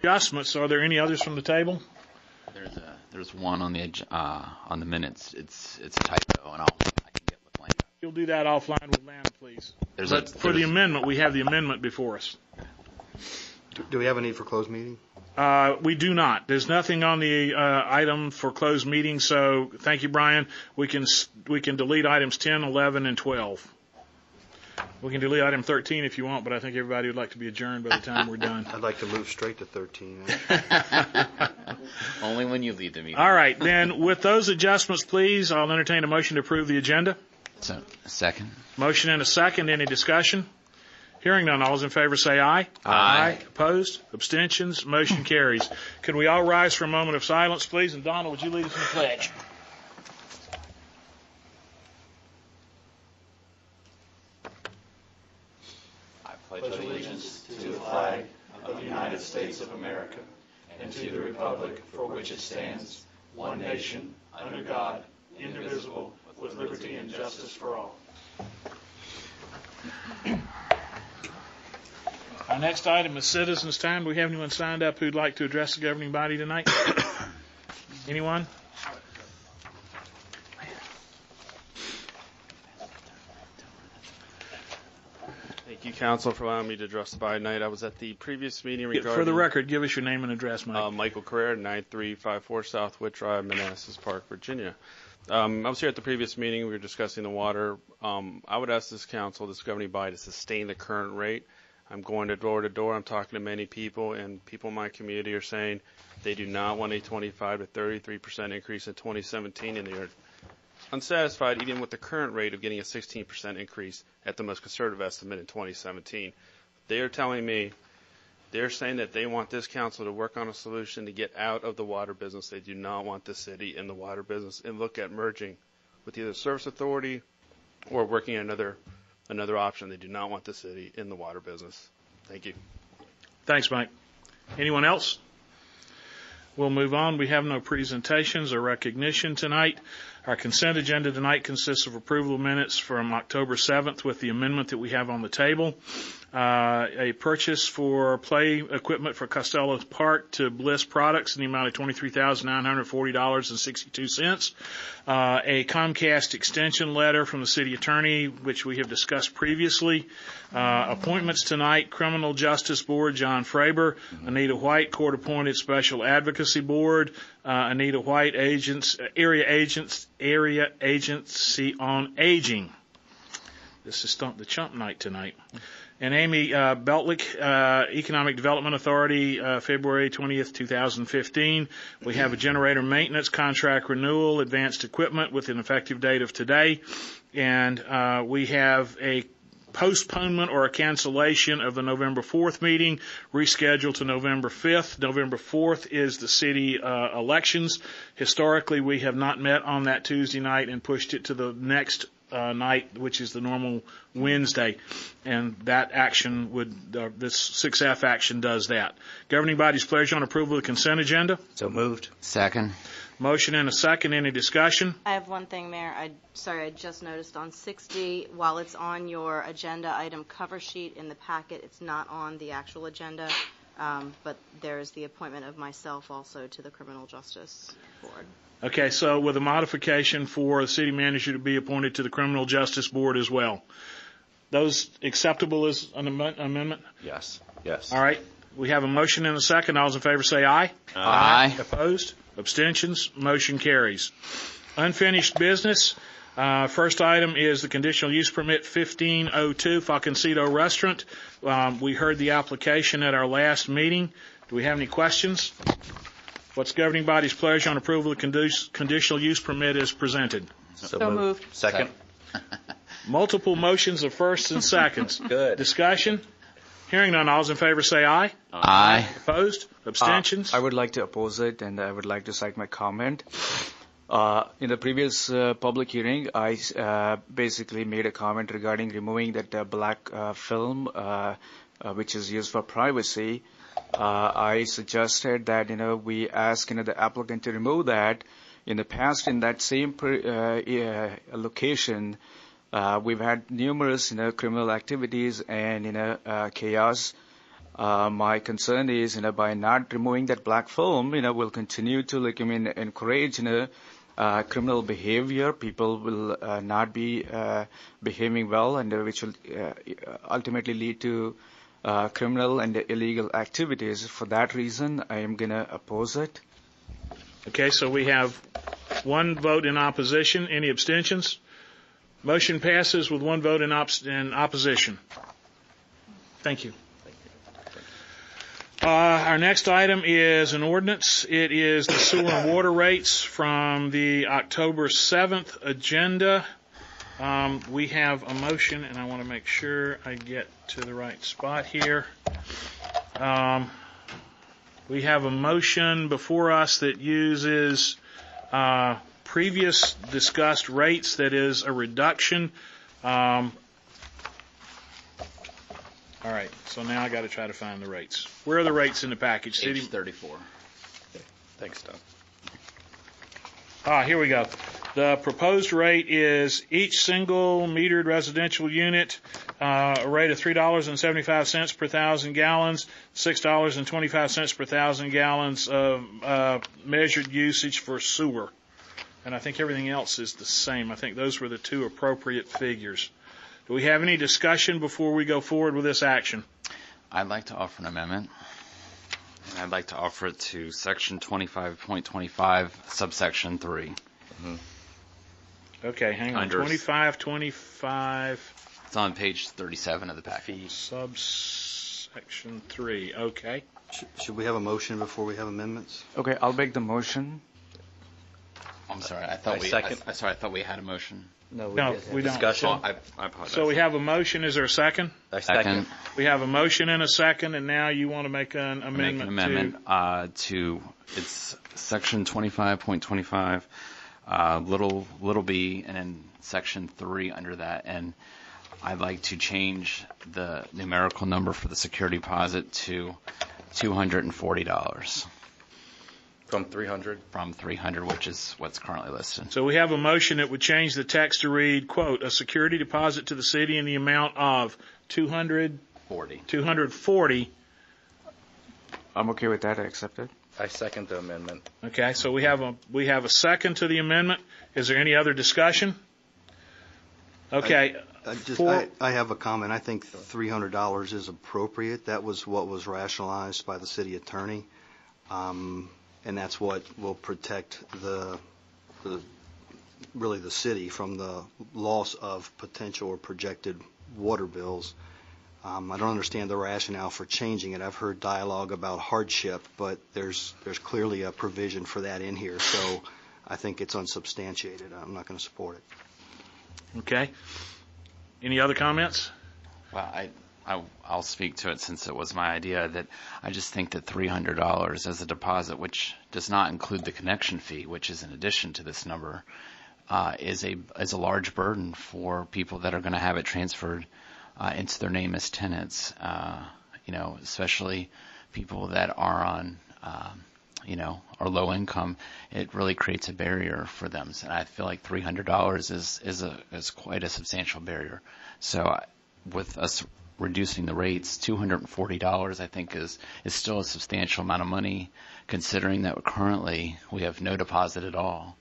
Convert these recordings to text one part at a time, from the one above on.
Adjustments. Are there any others from the table? There's one on the minutes. It's a typo, and I can get with Lane. You'll do that offline with Lana, please. For the amendment, we have the amendment before us. Do we have a need for closed meeting? We do not. There's nothing on the item for closed meeting, so thank you, Brian. We can delete items 10, 11, and 12. We can delete item 13 if you want, but I think everybody would like to be adjourned by the time we're done. I'd like to move straight to 13. Only when you leave the meeting. All right, then with those adjustments, please, I'll entertain a motion to approve the agenda. So, second. Motion and a second. Any discussion? Hearing none, all those in favor say aye. Aye. Opposed? Abstentions? Motion carries. Could we all rise for a moment of silence, please? And Donald, would you lead us in the pledge? I pledge allegiance to the flag of the United States of America and to the republic for which it stands, one nation, under God, indivisible, with liberty and justice for all. Our next item is citizens' time. Do we have anyone signed up who'd like to address the governing body tonight? Anyone? Thank you, Council, for allowing me to address the body tonight. I was at the previous meeting regarding... For the record, give us your name and address, Mike. Michael Carrera, 9354 South Witt Drive, Manassas Park, Virginia. I was here at the previous meeting. We were discussing the water. I would ask this council, this governing body, to sustain the current rate. I'm going to door. I'm talking to many people, and people in my community are saying they do not want a 25 to 33% increase in 2017, and they are unsatisfied even with the current rate of getting a 16% increase at the most conservative estimate in 2017. They are telling me, they're saying that they want this council to work on a solution to get out of the water business. They do not want the city in the water business and look at merging with either service authority or working another option. They do not want the city in the water business. Thank you. Thanks, Mike. Anyone else? We'll move on. We have no presentations or recognition tonight. Our consent agenda tonight consists of approval of minutes from October 7th with the amendment that we have on the table. A purchase for play equipment for Costello Park to Bliss Products in the amount of $23,940.62. A Comcast extension letter from the city attorney, which we have discussed previously. Appointments tonight: Criminal Justice Board, John Fraber. Anita White, Court Appointed Special Advocacy Board. Anita White, Area Agency on Aging. This is Stump the Chump night tonight. And Amy Beltlick, Economic Development Authority, February 20th, 2015. We have a generator maintenance contract renewal, advanced equipment with an effective date of today. And we have a postponement or a cancellation of the November 4th meeting, rescheduled to November 5th. November 4th is the city elections. Historically, we have not met on that Tuesday night and pushed it to the next night, which is the normal Wednesday, and that action this 6F action does that. Governing body's pleasure on approval of the consent agenda. So moved. Second. Motion and a second. Any discussion? I have one thing, Mayor. I just noticed on 60, while it's on your agenda item cover sheet in the packet, it's not on the actual agenda, but there's the appointment of myself also to the Criminal Justice Board. Okay, so with a modification for the city manager to be appointed to the Criminal Justice Board as well. Those acceptable as an amendment? Yes. All right. We have a motion and a second. All those in favor say aye. Aye. Opposed? Abstentions? Motion carries. Unfinished business. First item is the conditional use permit 1502 Falconcito Restaurant. We heard the application at our last meeting. Do we have any questions? What's governing body's pleasure on approval of the conditional use permit as presented? So moved. Second. Multiple motions of firsts and seconds. Good. Discussion? Hearing none, all those in favor say aye. Aye. Opposed? Abstentions? I would like to oppose it, and I would like to cite my comment. In the previous public hearing, I basically made a comment regarding removing that black film, which is used for privacy. I suggested that we ask the applicant to remove that. In the past, in that same location, we've had numerous criminal activities and chaos. My concern is, by not removing that black film, we'll continue to encourage, criminal behavior. People will not be behaving well, and which will ultimately lead to criminal and illegal activities. For that reason, I am going to oppose it. Okay, so we have one vote in opposition. Any abstentions? Motion passes with one vote in opposition. Thank you. Our next item is an ordinance. It is the sewer and water rates from the October 7th agenda. We have a motion, and I want to make sure I get to the right spot here. We have a motion before us that uses previous discussed rates, that is a reduction. All right, so now I got to try to find the rates. Where are the rates in the package? City? Page 34. Thanks, Doug. Here we go. The proposed rate is each single metered residential unit, a rate of $3.75 per 1,000 gallons, $6.25 per 1,000 gallons of measured usage for sewer. And I think everything else is the same. I think those were the two appropriate figures. Do we have any discussion before we go forward with this action? I'd like to offer an amendment, and I'd like to offer it to Section 25.25, subsection 3. Okay, hang on. 2525. It's on page 37 of the package. Subsection 3. Okay. Should we have a motion before we have amendments? Okay, I'll make the motion. I'm sorry. I thought I thought we had a motion. No, we don't. Discussion. I apologize. So we have a motion. Is there a second? Second. We have a motion and a second, and now you want to make an amendment. Make an amendment to it's section 25.25, little b, and then section 3 under that, and I'd like to change the numerical number for the security deposit to $240 From 300? from 300, which is what's currently listed. So we have a motion that would change the text to read, quote, a security deposit to the city in the amount of $240. I'm okay with that. I accept it. I second the amendment. Okay, so we have a second to the amendment. Is there any other discussion? Okay. I have a comment. I think $300 is appropriate. That was what was rationalized by the city attorney. And that's what will protect really the city from the loss of potential or projected water bills. I don't understand the rationale for changing it. I've heard dialogue about hardship, but there's clearly a provision for that in here. So I think it's unsubstantiated. I'm not going to support it. Okay. Any other comments? Well, I'll speak to it since it was my idea. That I just think that $300 as a deposit, which does not include the connection fee, which is in addition to this number, is a large burden for people that are going to have it transferred into their name as tenants. Especially people that are on, are low income. It really creates a barrier for them, and I feel like $300 is quite a substantial barrier. So with us reducing the rates, $240 I think is still a substantial amount of money, considering that currently we have no deposit at all.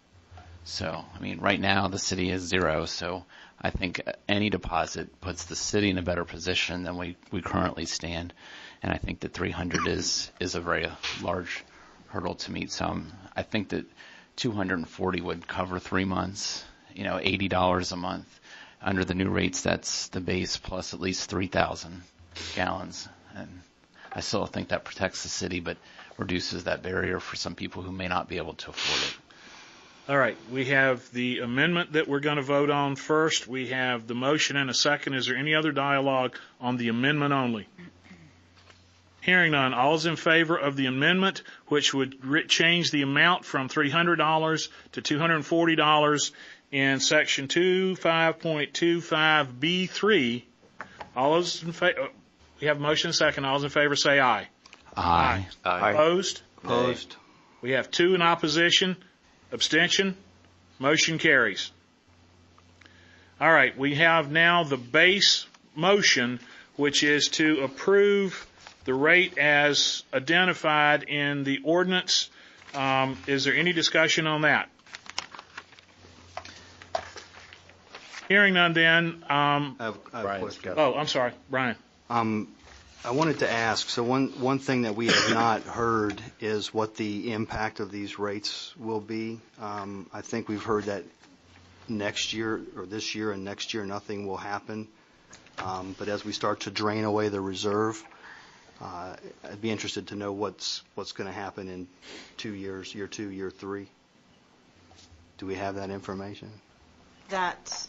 So, right now the city is zero, so I think any deposit puts the city in a better position than we currently stand, and I think that $300 is a very large hurdle to meet. So I think that $240 would cover 3 months, $80 a month. Under the new rates, that's the base plus at least 3,000 gallons. And I still think that protects the city, but reduces that barrier for some people who may not be able to afford it. All right. We have the amendment that we're going to vote on first. We have the motion and a second. Is there any other dialogue on the amendment only? Hearing none. All is in favor of the amendment, which would change the amount from $300 to $240 in Section 25.25B3. All those in favor, we have a motion and a second. All those in favor say aye. Aye. Aye. Opposed? Opposed. We have 2 in opposition. Abstention? Motion carries. All right, we have now the base motion, which is to approve the rate as identified in the ordinance. Is there any discussion on that? Hearing none then, I have a question. I'm sorry, Brian. I wanted to ask, so one thing that we have not heard is what the impact of these rates will be. I think we've heard that next year, or this year and next year, nothing will happen. But as we start to drain away the reserve, I'd be interested to know what's going to happen in 2 years, year 2, year 3. Do we have that information? That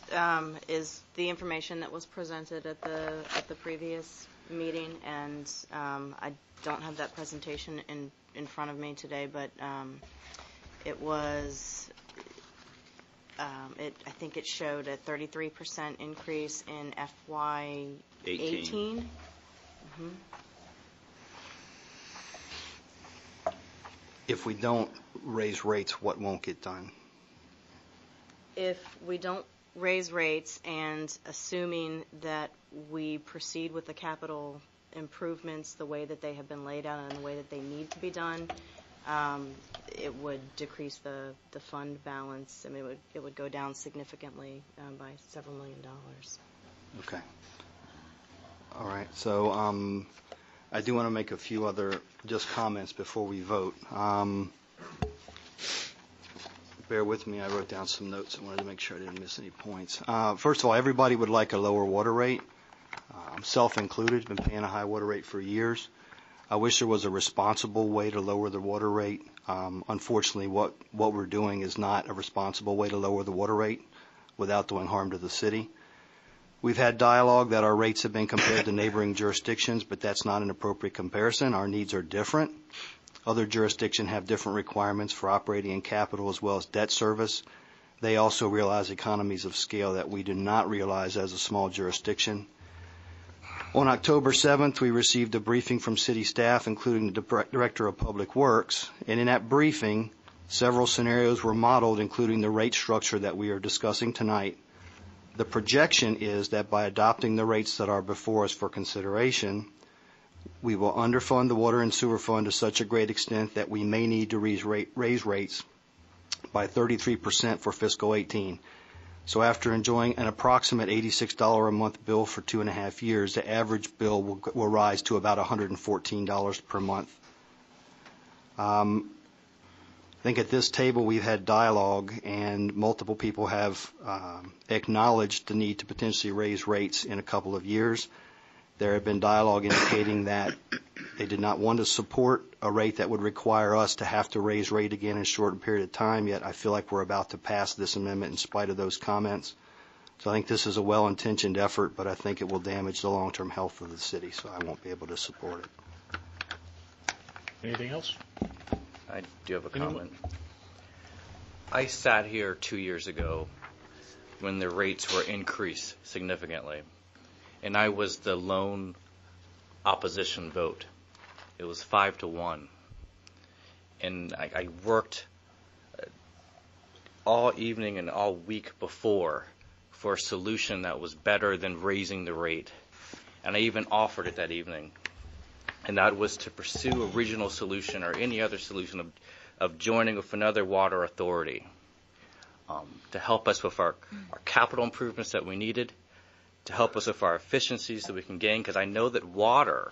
is the information that was presented at the previous meeting, and I don't have that presentation in front of me today, but it was, I think it showed a 33% increase in FY 18. Mm-hmm. If we don't raise rates, what won't get done? If we don't raise rates, and assuming that we proceed with the capital improvements the way that they have been laid out and the way that they need to be done, it would decrease the fund balance. I mean, it would go down significantly by several $1 million. Okay. All right. So I do want to make a few other just comments before we vote. Bear with me. I wrote down some notes. I wanted to make sure I didn't miss any points. First of all, everybody would like a lower water rate. Self-included, been paying a high water rate for years. I wish there was a responsible way to lower the water rate. Unfortunately, what we're doing is not a responsible way to lower the water rate without doing harm to the city. We've had dialogue that our rates have been compared to neighboring jurisdictions, but that's not an appropriate comparison. Our needs are different. Other jurisdictions have different requirements for operating and capital as well as debt service. They also realize economies of scale that we do not realize as a small jurisdiction. On October 7th, we received a briefing from city staff, including the Director of Public Works, and in that briefing, several scenarios were modeled, including the rate structure that we are discussing tonight. The projection is that by adopting the rates that are before us for consideration, we will underfund the water and sewer fund to such a great extent that we may need to raise rates by 33% for fiscal 18. So after enjoying an approximate $86 a month bill for 2.5 years, the average bill will rise to about $114 per month. I think at this table we've had dialogue, and multiple people have acknowledged the need to potentially raise rates in a couple of years. There had been dialogue indicating that they did not want to support a rate that would require us to have to raise rate again in a short period of time, yet I feel like we're about to pass this amendment in spite of those comments. So I think this is a well-intentioned effort, but I think it will damage the long-term health of the city, so I won't be able to support it. Anything else? I do have a comment. I sat here 2 years ago when the rates were increased significantly, and I was the lone opposition vote. It was 5-1. And I worked all evening and all week before for a solution that was better than raising the rate. And I even offered it that evening. And that was to pursue a regional solution or any other solution of joining with another water authority to help us with our capital improvements that we needed, to help us with our efficiencies that we can gain, because I know that water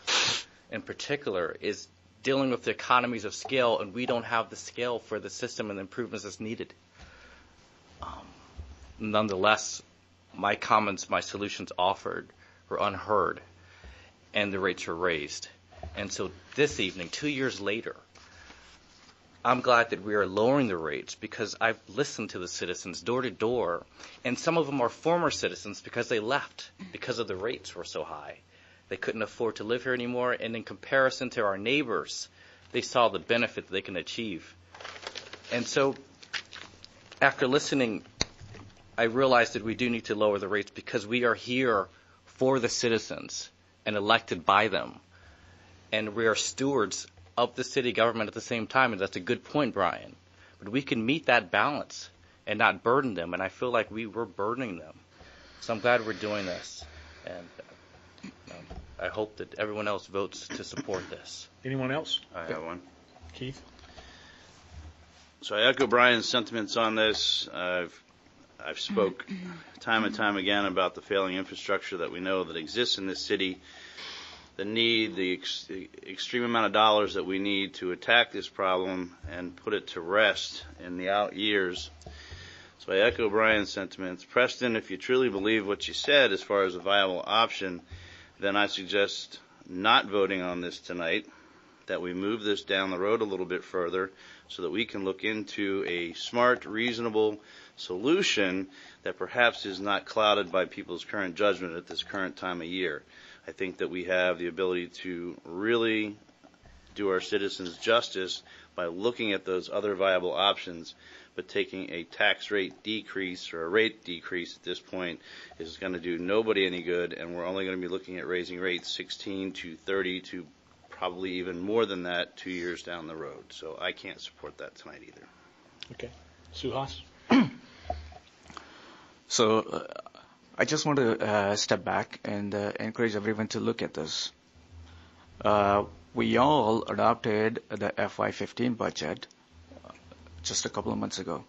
in particular is dealing with the economies of scale, and we don't have the scale for the system and the improvements that's needed. Nonetheless, my comments, my solutions offered were unheard, and the rates were raised. And so this evening, 2 years later, I'm glad that we are lowering the rates, because I've listened to the citizens door to door, and some of them are former citizens because they left because of the rates were so high. They couldn't afford to live here anymore, and in comparison to our neighbors, they saw the benefit that they can achieve. And so after listening, I realized that we do need to lower the rates because we are here for the citizens and elected by them. And we are stewards of the city government at the same time, and that's a good point, Brian. But we can meet that balance and not burden them, and I feel like we were burdening them. So I'm glad we're doing this. And I hope that everyone else votes to support this. Anyone else? I have one. Keith? So I echo Brian's sentiments on this. I've spoke time and time again about the failing infrastructure that we know that exists in this city, the need, the extreme amount of dollars that we need to attack this problem and put it to rest in the out years. So I echo Brian's sentiments. Preston, if you truly believe what you said as far as a viable option, then I suggest not voting on this tonight, that we move this down the road a little bit further so that we can look into a smart, reasonable solution that perhaps is not clouded by people's current judgment at this current time of year. I think that we have the ability to really do our citizens justice by looking at those other viable options, but taking a tax rate decrease or a rate decrease at this point is going to do nobody any good, and we're only going to be looking at raising rates 16 to 30 to probably even more than that 2 years down the road. So I can't support that tonight either. Okay. Suhas? So I just want to step back and encourage everyone to look at this. We all adopted the FY15 budget just a couple of months ago.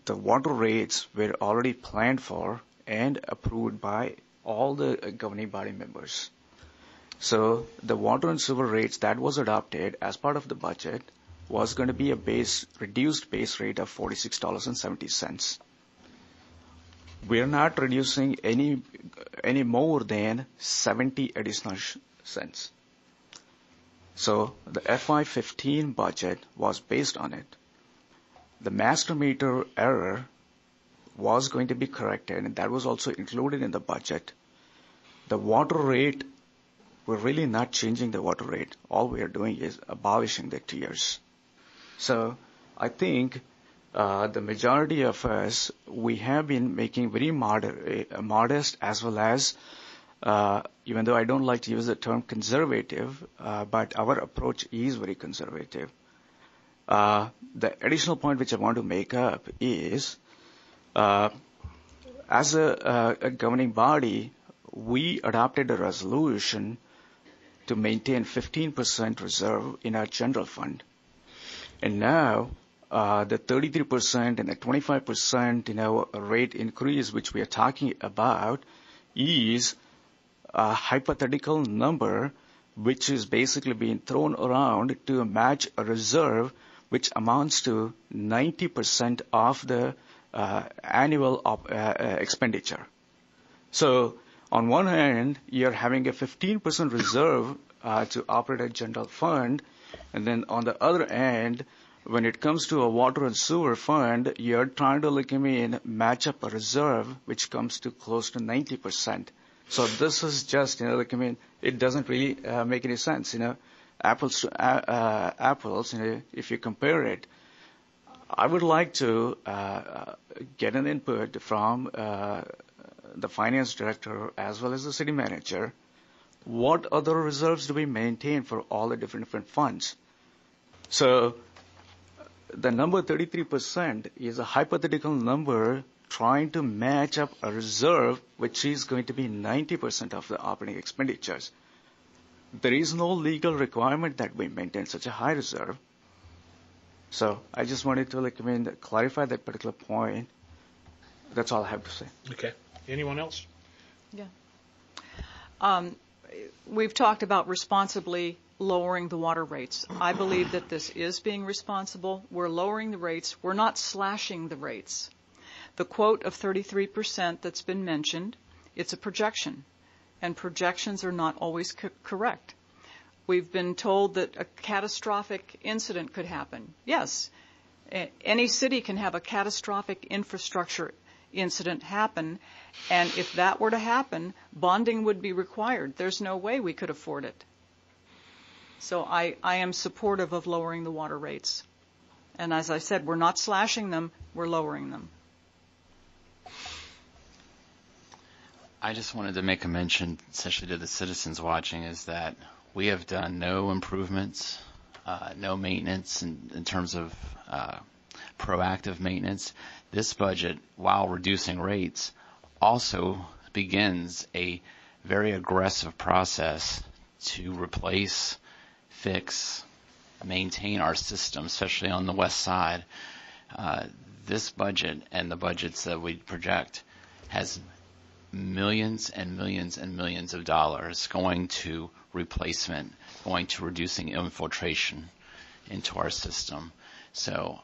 The water rates were already planned for and approved by all the governing body members. So the water and sewer rates that was adopted as part of the budget was going to be a reduced base rate of $46.70. We're not reducing any more than 70 additional cents. So the FY15 budget was based on it. The master meter error was going to be corrected, and that was also included in the budget. The water rate, we're really not changing the water rate. All we are doing is abolishing the tiers. So I think the majority of us, we have been making very modest as well as, even though I don't like to use the term conservative, but our approach is very conservative. The additional point which I want to make up is, as a governing body, we adopted a resolution to maintain 15% reserve in our general fund. And now, the 33% and the 25% rate increase which we are talking about is a hypothetical number which is basically being thrown around to match a reserve which amounts to 90% of the annual expenditure. So on one hand, you're having a 15% reserve to operate a general fund, and then on the other hand, when it comes to a water and sewer fund, you're trying to match up a reserve which comes to close to 90%. So this is just, it doesn't really make any sense, apples to apples, if you compare it. I would like to get an input from the finance director as well as the city manager. What other reserves do we maintain for all the different funds? So the number 33% is a hypothetical number trying to match up a reserve which is going to be 90% of the operating expenditures. There is no legal requirement that we maintain such a high reserve. So I just wanted to clarify that particular point. That's all I have to say. Okay. Anyone else? Yeah. We've talked about responsibly lowering the water rates. I believe that this is being responsible. We're lowering the rates. We're not slashing the rates. The quote of 33% that's been mentioned, it's a projection, and projections are not always correct. We've been told that a catastrophic incident could happen. Yes, any city can have a catastrophic infrastructure incident happen, and if that were to happen, bonding would be required. There's no way we could afford it. So I am supportive of lowering the water rates. And as I said, we're not slashing them, we're lowering them. I just wanted to make a mention, essentially to the citizens watching, is that we have done no improvements, no maintenance in terms of proactive maintenance. This budget, while reducing rates, also begins a very aggressive process to replace, fix, maintain our system, especially on the west side. This budget and the budgets that we project has millions and millions and millions of dollars going to replacement, going to reducing infiltration into our system. So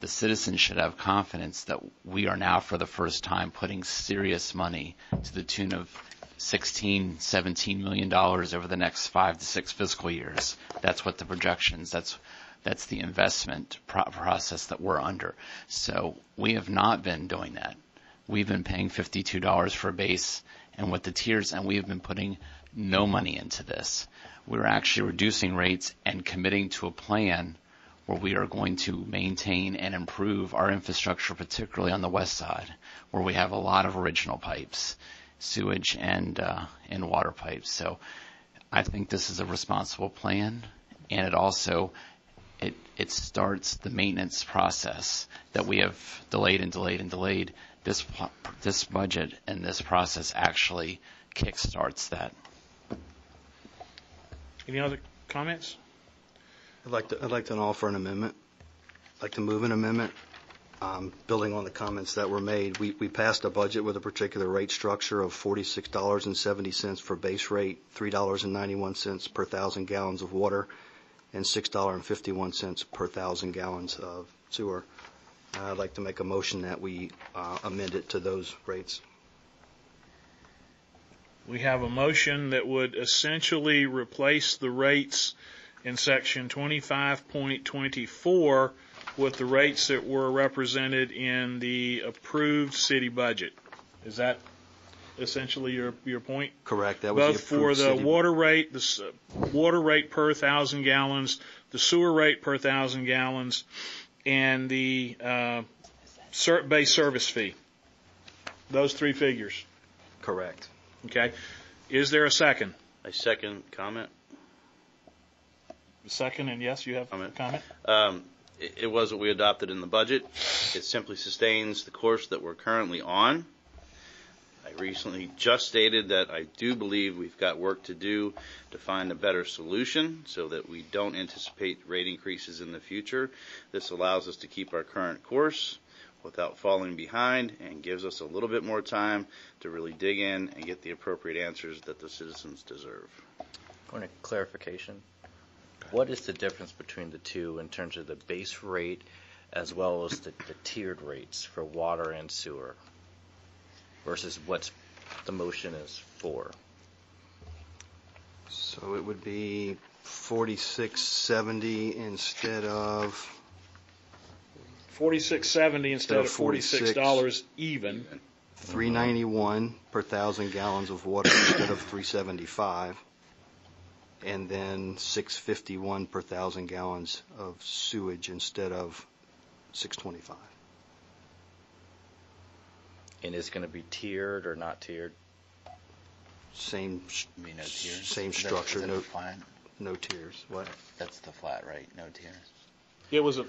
the citizens should have confidence that we are now, for the first time, putting serious money to the tune of $16, $17 million over the next 5 to 6 fiscal years. That's what the projections, that's the investment process that we're under. So we have not been doing that. We've been paying $52 for a base and with the tiers, and we have been putting no money into this. We're actually reducing rates and committing to a plan where we are going to maintain and improve our infrastructure, particularly on the west side, where we have a lot of original pipes, sewage and water pipes. So I think this is a responsible plan, and it also it starts the maintenance process that we have delayed and delayed and delayed. This budget and this process actually kickstarts that. Any other comments? I'd like to offer an amendment. I'd like to move an amendment. Building on the comments that were made, we passed a budget with a particular rate structure of $46.70 for base rate, $3.91 per 1,000 gallons of water, and $6.51 per 1,000 gallons of sewer. I'd like to make a motion that we amend it to those rates. We have a motion that would essentially replace the rates in section 25.24 with the rates that were represented in the approved city budget. Is that essentially your point? Correct. That was both for the water rate, the water rate per 1,000 gallons, the sewer rate per 1,000 gallons, and the base service fee. Those three figures. Correct. Okay. Is there a second? I second comment. Second, and yes, you have a comment? It was what we adopted in the budget. It simply sustains the course that we're currently on. I recently just stated that I do believe we've got work to do to find a better solution so that we don't anticipate rate increases in the future. This allows us to keep our current course without falling behind and gives us a little bit more time to really dig in and get the appropriate answers that the citizens deserve. Point of clarification. What is the difference between the two in terms of the base rate as well as the tiered rates for water and sewer versus what the motion is for? So it would be $46.70 instead of $46.70 instead of $46 even. $3.91 per 1,000 gallons of water instead of $3.75. And then $6.51 per 1,000 gallons of sewage instead of $6.25. And is it going to be tiered or not tiered? Same No tiers? same structure, Is that flat? no tiers. What? That's the flat rate, no tiers. It was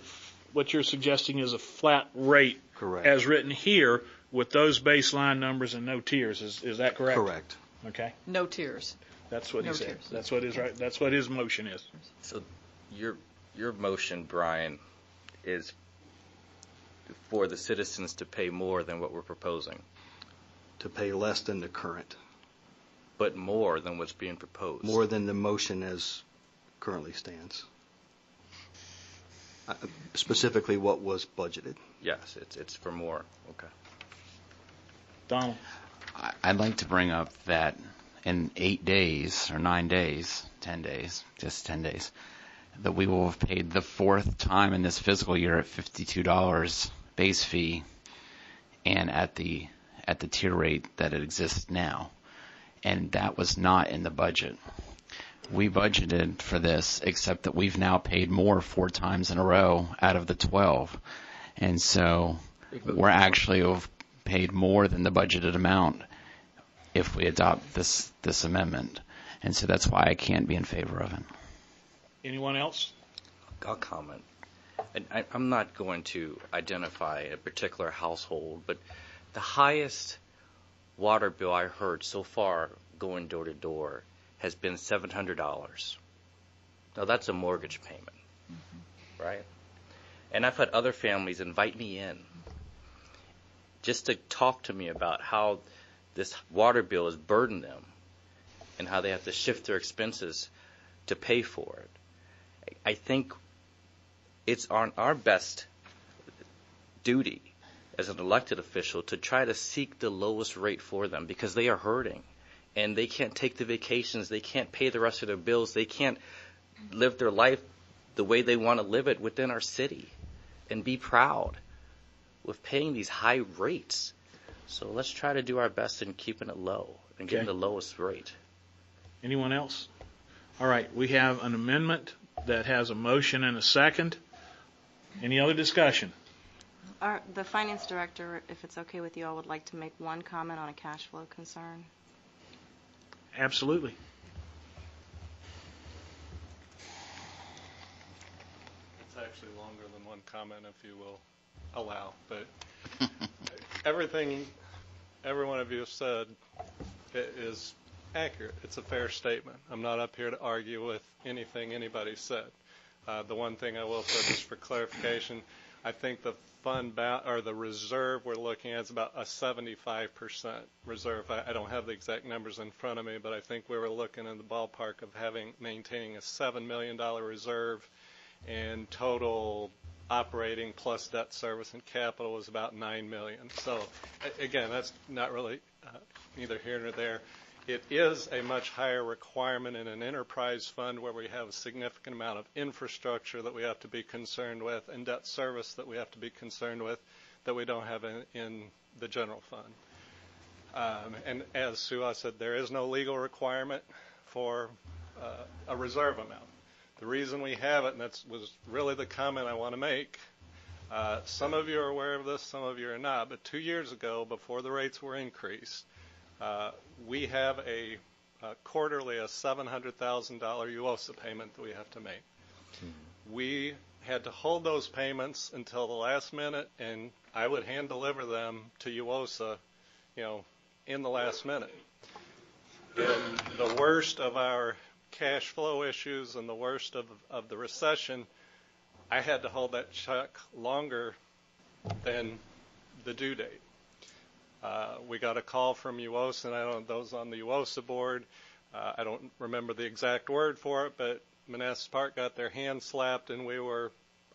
what you're suggesting is a flat rate. Correct. As written here with those baseline numbers and no tiers. Is that correct? Correct. Okay. No tiers. That's what he No said. tiers. That's what his right. That's what his motion is. So your motion, Brian, is for the citizens to pay more than what we're proposing, To pay less than the current. but more than what's being proposed. More than the motion as currently stands. Specifically what was budgeted. Yes, it's for more. Okay. Donald. I'd like to bring up that in 8 days or 9 days, 10 days, just 10 days, that we will have paid the fourth time in this fiscal year at $52 base fee and at the tier rate that it exists now. And that was not in the budget. We budgeted for this, except that we've now paid more 4 times in a row out of the 12. And so we're actually have paid more than the budgeted amount if we adopt this amendment. And so that's why I can't be in favor of it. Anyone else? I'll comment. And I'm not going to identify a particular household, but the highest water bill I heard so far going door to door has been $700. Now that's a mortgage payment, right? And I've had other families invite me in just to talk to me about how this water bill has burdened them and how they have to shift their expenses to pay for it. I think it's on our best duty as an elected official to try to seek the lowest rate for them, because they are hurting and they can't take the vacations, they can't pay the rest of their bills, they can't live their life the way they want to live it within our city and be proud with paying these high rates. So let's try to do our best in keeping it low and getting the lowest rate. Anyone else? All right, we have an amendment that has a motion and a second. Any other discussion? The finance director, if it's okay with you, I would like to make one comment on a cash flow concern. Absolutely. It's actually longer than one comment, if you will allow. But everything every one of you have said is accurate. It's a fair statement. I'm not up here to argue with anything anybody said. The one thing I will say, just for clarification, I think the the reserve we're looking at is about a 75% reserve. I don't have the exact numbers in front of me, but I think we were looking in the ballpark of maintaining a $7 million reserve, and total operating plus debt service and capital was about $9 million. So again, that's not really neither here nor there. It is a much higher requirement in an enterprise fund where we have a significant amount of infrastructure that we have to be concerned with and debt service that we have to be concerned with that we don't have in the general fund. And as Sue said, there is no legal requirement for a reserve amount. The reason we have it, and that was really the comment I want to make, some of you are aware of this, some of you are not, but 2 years ago, before the rates were increased, we have a quarterly a $700,000 UOSA payment that we have to make. We had to hold those payments until the last minute, and I would hand deliver them to UOSA, in the last minute. In the worst of our cash flow issues and the worst of the recession, I had to hold that check longer than the due date. We got a call from UOSA, and I don't know those on the UOSA board. I don't remember the exact word for it, but Manassas Park got their hand slapped, and we were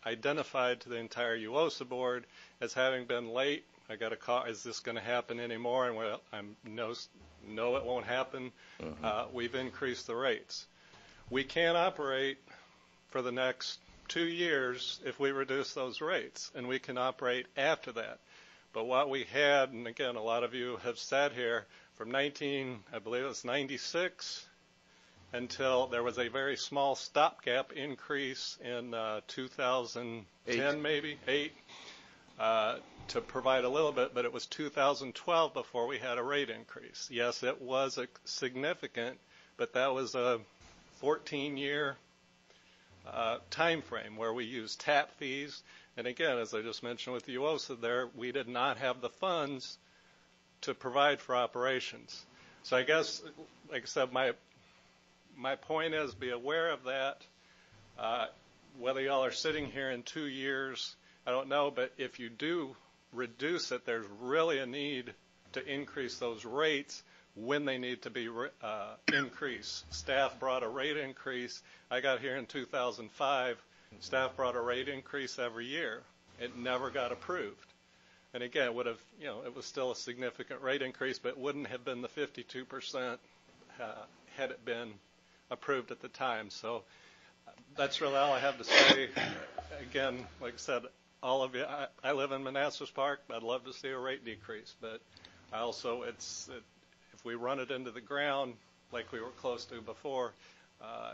identified to the entire UOSA board as having been late. I got a call, is this going to happen anymore? And I no, it won't happen. We've increased the rates. We can't operate for the next 2 years if we reduce those rates, and we can operate after that. But what we had, and again, a lot of you have sat here, from I believe it was 96, until there was a very small stopgap increase in 2010, maybe, 8, to provide a little bit, but it was 2012 before we had a rate increase. Yes, it was significant, but that was a 14-year time frame where we used tap fees. And again, as I just mentioned with the UOSA there, we did not have the funds to provide for operations. So I guess, like I said, my point is be aware of that. Whether y'all are sitting here in 2 years, I don't know, but if you do reduce it, there's really a need to increase those rates when they need to be increased. Staff brought a rate increase. I got here in 2005. Staff brought a rate increase every year. It never got approved. And again, it would have, it was still a significant rate increase, but it wouldn't have been the 52% had it been approved at the time. So that's really all I have to say. Again, like I said, all of you, I live in Manassas Park. I'd love to see a rate decrease, but I also, if we run it into the ground like we were close to before,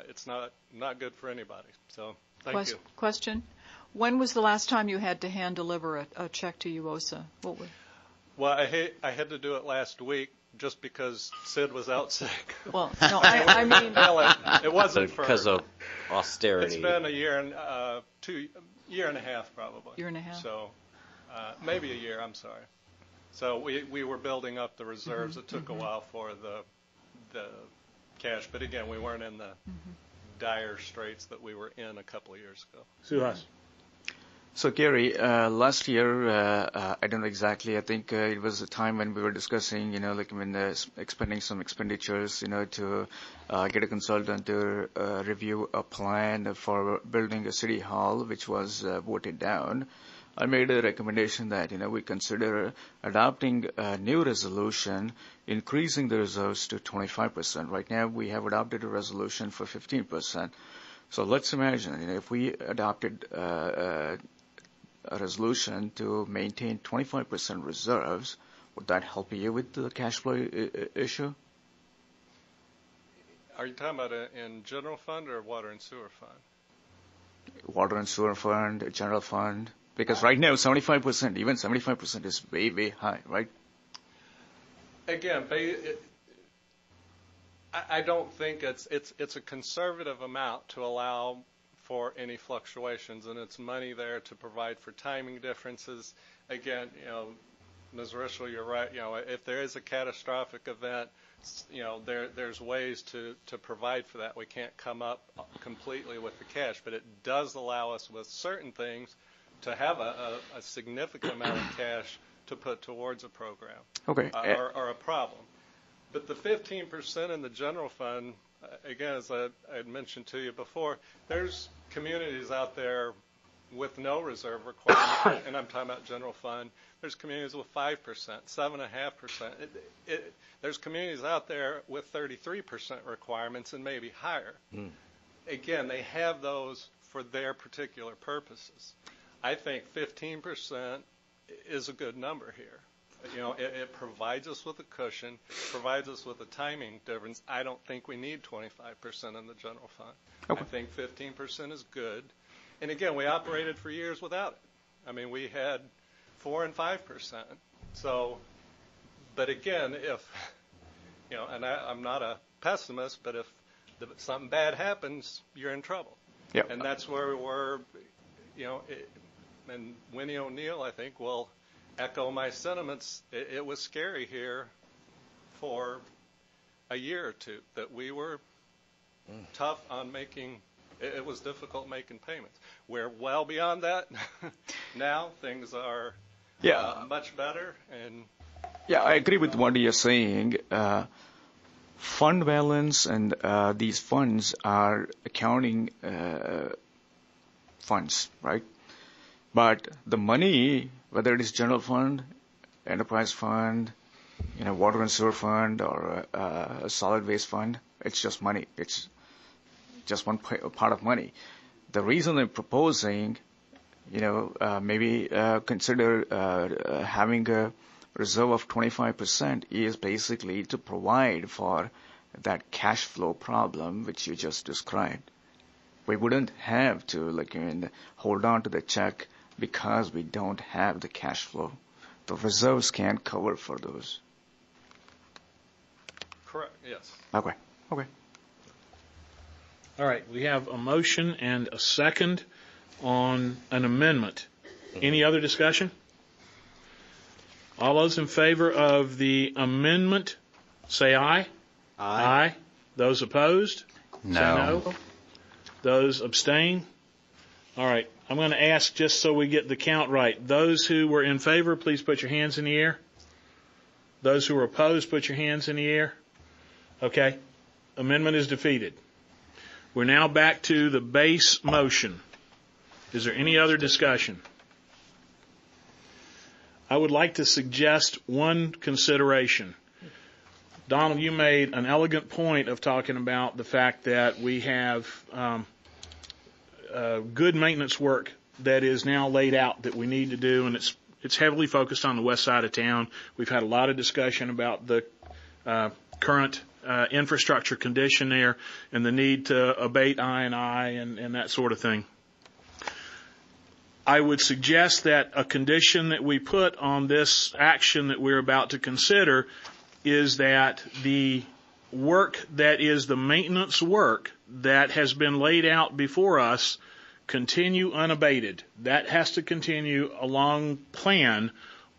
it's not good for anybody. So. Thank you. Question. When was the last time you had to hand deliver a check to UOSA? Well, I had to do it last week just because Sid was out sick. Well, no, I mean. It wasn't because of austerity. It's been a year and year and a half probably. Year and a half. So maybe a year. I'm sorry. So we were building up the reserves. It took a while for the cash. But again, we weren't in the dire straits that we were in a couple of years ago. Suhas. So, Gary, last year, I don't know exactly, I think it was a time when we were discussing, like when expending some expenditures, to get a consultant to review a plan for building a city hall, which was voted down. I made a recommendation that, we consider adopting a new resolution, increasing the reserves to 25%. Right now, we have adopted a resolution for 15%. So let's imagine, if we adopted a resolution to maintain 25% reserves, would that help you with the cash flow issue? Are you talking about in general fund or water and sewer fund? Water and sewer fund, general fund. Because right now, 75%, even 75% is way, way high, right? Again, I don't think it's a conservative amount to allow for any fluctuations, and it's money there to provide for timing differences. Again, Ms. Rischel, you're right. If there is a catastrophic event, there's ways to provide for that. We can't come up completely with the cash, but it does allow us with certain things to have a significant amount of cash to put towards a program or a problem. But the 15% in the general fund, again, as I had mentioned to you before, there's communities out there with no reserve requirement, and I'm talking about general fund. There's communities with 5%, 7.5%. There's communities out there with 33% requirements and maybe higher. Again, they have those for their particular purposes. I think 15% is a good number here. It provides us with a cushion, provides us with a timing difference. I don't think we need 25% in the general fund. Okay. I think 15% is good. And again, we operated for years without it. I mean, we had 4 and 5%. So, but again, and I'm not a pessimist, but if something bad happens, you're in trouble. Yep. And that's where we're, and Winnie O'Neill, I think, will echo my sentiments. It was scary here for a year or two that we were tough on making. It was difficult making payments. We're well beyond that now. Things are much better. And I agree with what you're saying. Fund balance and these funds are accounting funds, right? But the money, whether it is general fund, enterprise fund, water and sewer fund, or a solid waste fund, it's just money. It's just one part of money. The reason I'm proposing, maybe consider having a reserve of 25% is basically to provide for that cash flow problem which you just described. We wouldn't have to hold on to the check because we don't have the cash flow. The reserves can't cover for those. Correct, yes. Okay. All right, we have a motion and a second on an amendment. Any other discussion? All those in favor of the amendment, say aye. Aye. Those opposed? No. Say no. Those abstain? All right, I'm going to ask just so we get the count right. Those who were in favor, please put your hands in the air. Those who were opposed, put your hands in the air. Okay, amendment is defeated. We're now back to the base motion. Is there any other discussion? I would like to suggest one consideration. Donald, you made an elegant point of talking about the fact that we have good maintenance work that is now laid out that we need to do, and it's heavily focused on the west side of town. We've had a lot of discussion about the current infrastructure condition there and the need to abate I&I and that sort of thing. I would suggest that a condition that we put on this action that we're about to consider is that the work that is the maintenance work that has been laid out before us continue unabated. That has to continue along plan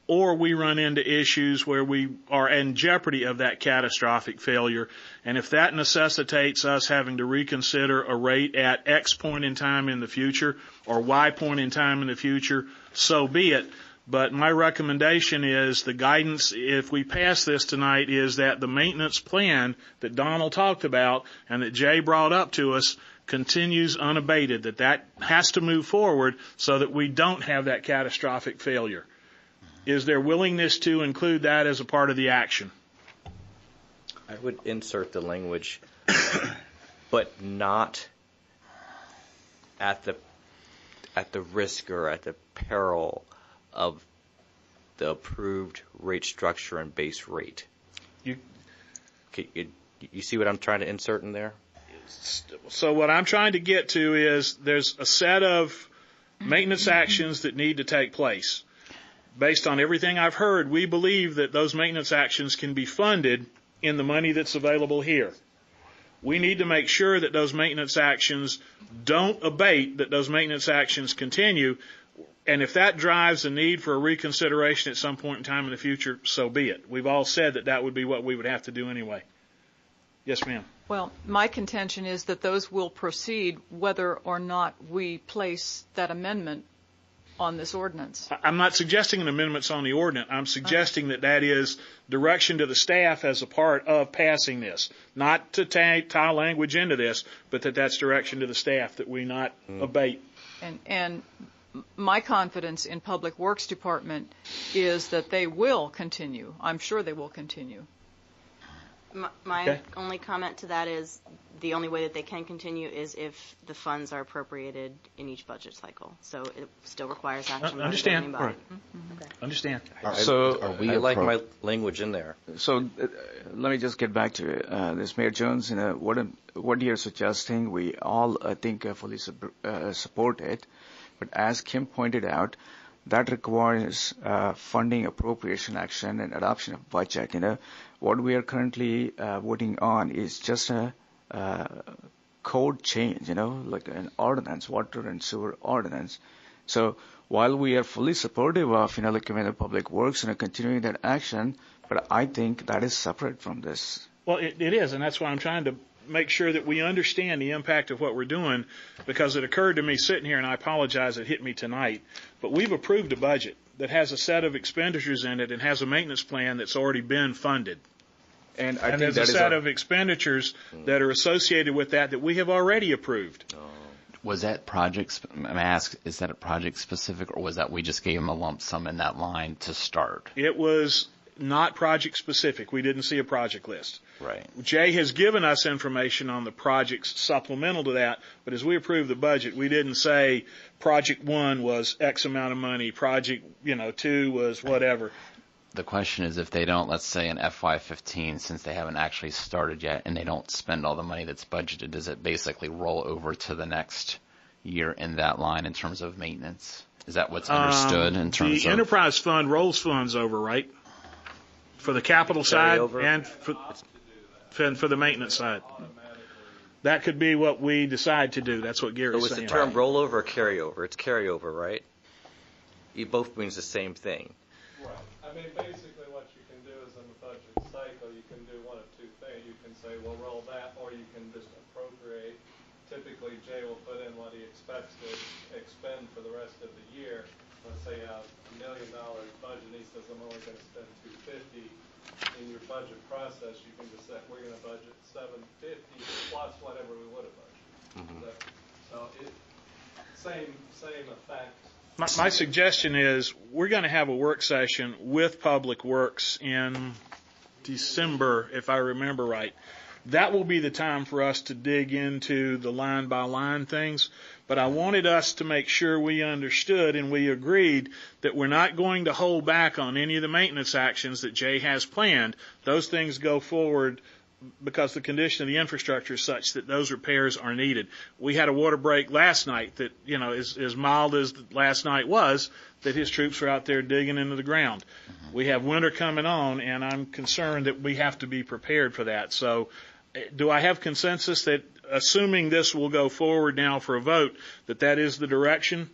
or we run into issues where we are in jeopardy of that catastrophic failure. And if that necessitates us having to reconsider a rate at X point in time in the future or Y point in time in the future, so be it. But my recommendation is the guidance, if we pass this tonight, is that the maintenance plan that Donald talked about and that Jay brought up to us continues unabated, that has to move forward so that we don't have that catastrophic failure. Is there willingness to include that as a part of the action? I would insert the language, but not at the risk or at the peril of the approved rate structure and base rate. You see what I'm trying to insert in there? So what I'm trying to get to is there's a set of maintenance actions that need to take place. Based on everything I've heard, we believe that those maintenance actions can be funded in the money that's available here. We need to make sure that those maintenance actions don't abate, that those maintenance actions continue. And if that drives a need for a reconsideration at some point in time in the future, so be it. We've all said that would be what we would have to do anyway. Yes, ma'am. Well, my contention is that those will proceed whether or not we place that amendment on this ordinance. I'm not suggesting an amendment's on the ordinance. I'm suggesting that is direction to the staff as a part of passing this. Not to tie language into this, but that's direction to the staff that we not abate. And my confidence in Public Works Department is that they will continue. I'm sure they will continue. My only comment to that is the only way that they can continue is if the funds are appropriated in each budget cycle. So it still requires action. Understand. By the Right. Okay. Understand. So I like my language in there. So let me just get back to this, Mayor Jones. What you're suggesting, we all I think fully support it. But as Kim pointed out, that requires funding, appropriation action, and adoption of budget. What we are currently voting on is just a code change, like an ordinance, water and sewer ordinance. So while we are fully supportive of, like Public Works and continuing that action, but I think that is separate from this. Well, it is, and that's why I'm trying to make sure that we understand the impact of what we're doing, because it occurred to me sitting here, and I apologize, it hit me tonight, but we've approved a budget that has a set of expenditures in it and has a maintenance plan that's already been funded. And I think there's a set of expenditures that are associated with that we have already approved. Was that project, may I ask, is that a project specific, or was that we just gave them a lump sum in that line to start? It was not project specific. We didn't see a project list. Right. Jay has given us information on the projects supplemental to that, but as we approved the budget, we didn't say project 1 was X amount of money, project 2 was whatever. The question is, if they don't, let's say in FY15, since they haven't actually started yet, and they don't spend all the money that's budgeted, does it basically roll over to the next year in that line in terms of maintenance? Is that what's understood in terms of? The enterprise fund rolls funds over, right? For the capital side and for the maintenance side. That could be what we decide to do. That's what Gary's saying. So is the term rollover or carryover? It's carryover, right? It both means the same thing. Right. I mean, basically what you can do is in the budget cycle, you can do one of two things. You can say, well, roll that, or you can just appropriate. Typically, Jay will put in what he expects to expend for the rest of the year. Let's say you have $1 million budget, and he says, I'm only going to spend $250. In your budget process, you can just say, we're going to budget $750 plus whatever we would have budgeted. Mm-hmm. So same effect. My suggestion is we're going to have a work session with Public Works in December, if I remember right. That will be the time for us to dig into the line-by-line things. But I wanted us to make sure we understood and we agreed that we're not going to hold back on any of the maintenance actions that Jay has planned. Those things go forward because the condition of the infrastructure is such that those repairs are needed. We had a water break last night that, as mild as last night was, that his troops were out there digging into the ground. We have winter coming on, and I'm concerned that we have to be prepared for that. So do I have consensus that, assuming this will go forward now for a vote, that is the direction?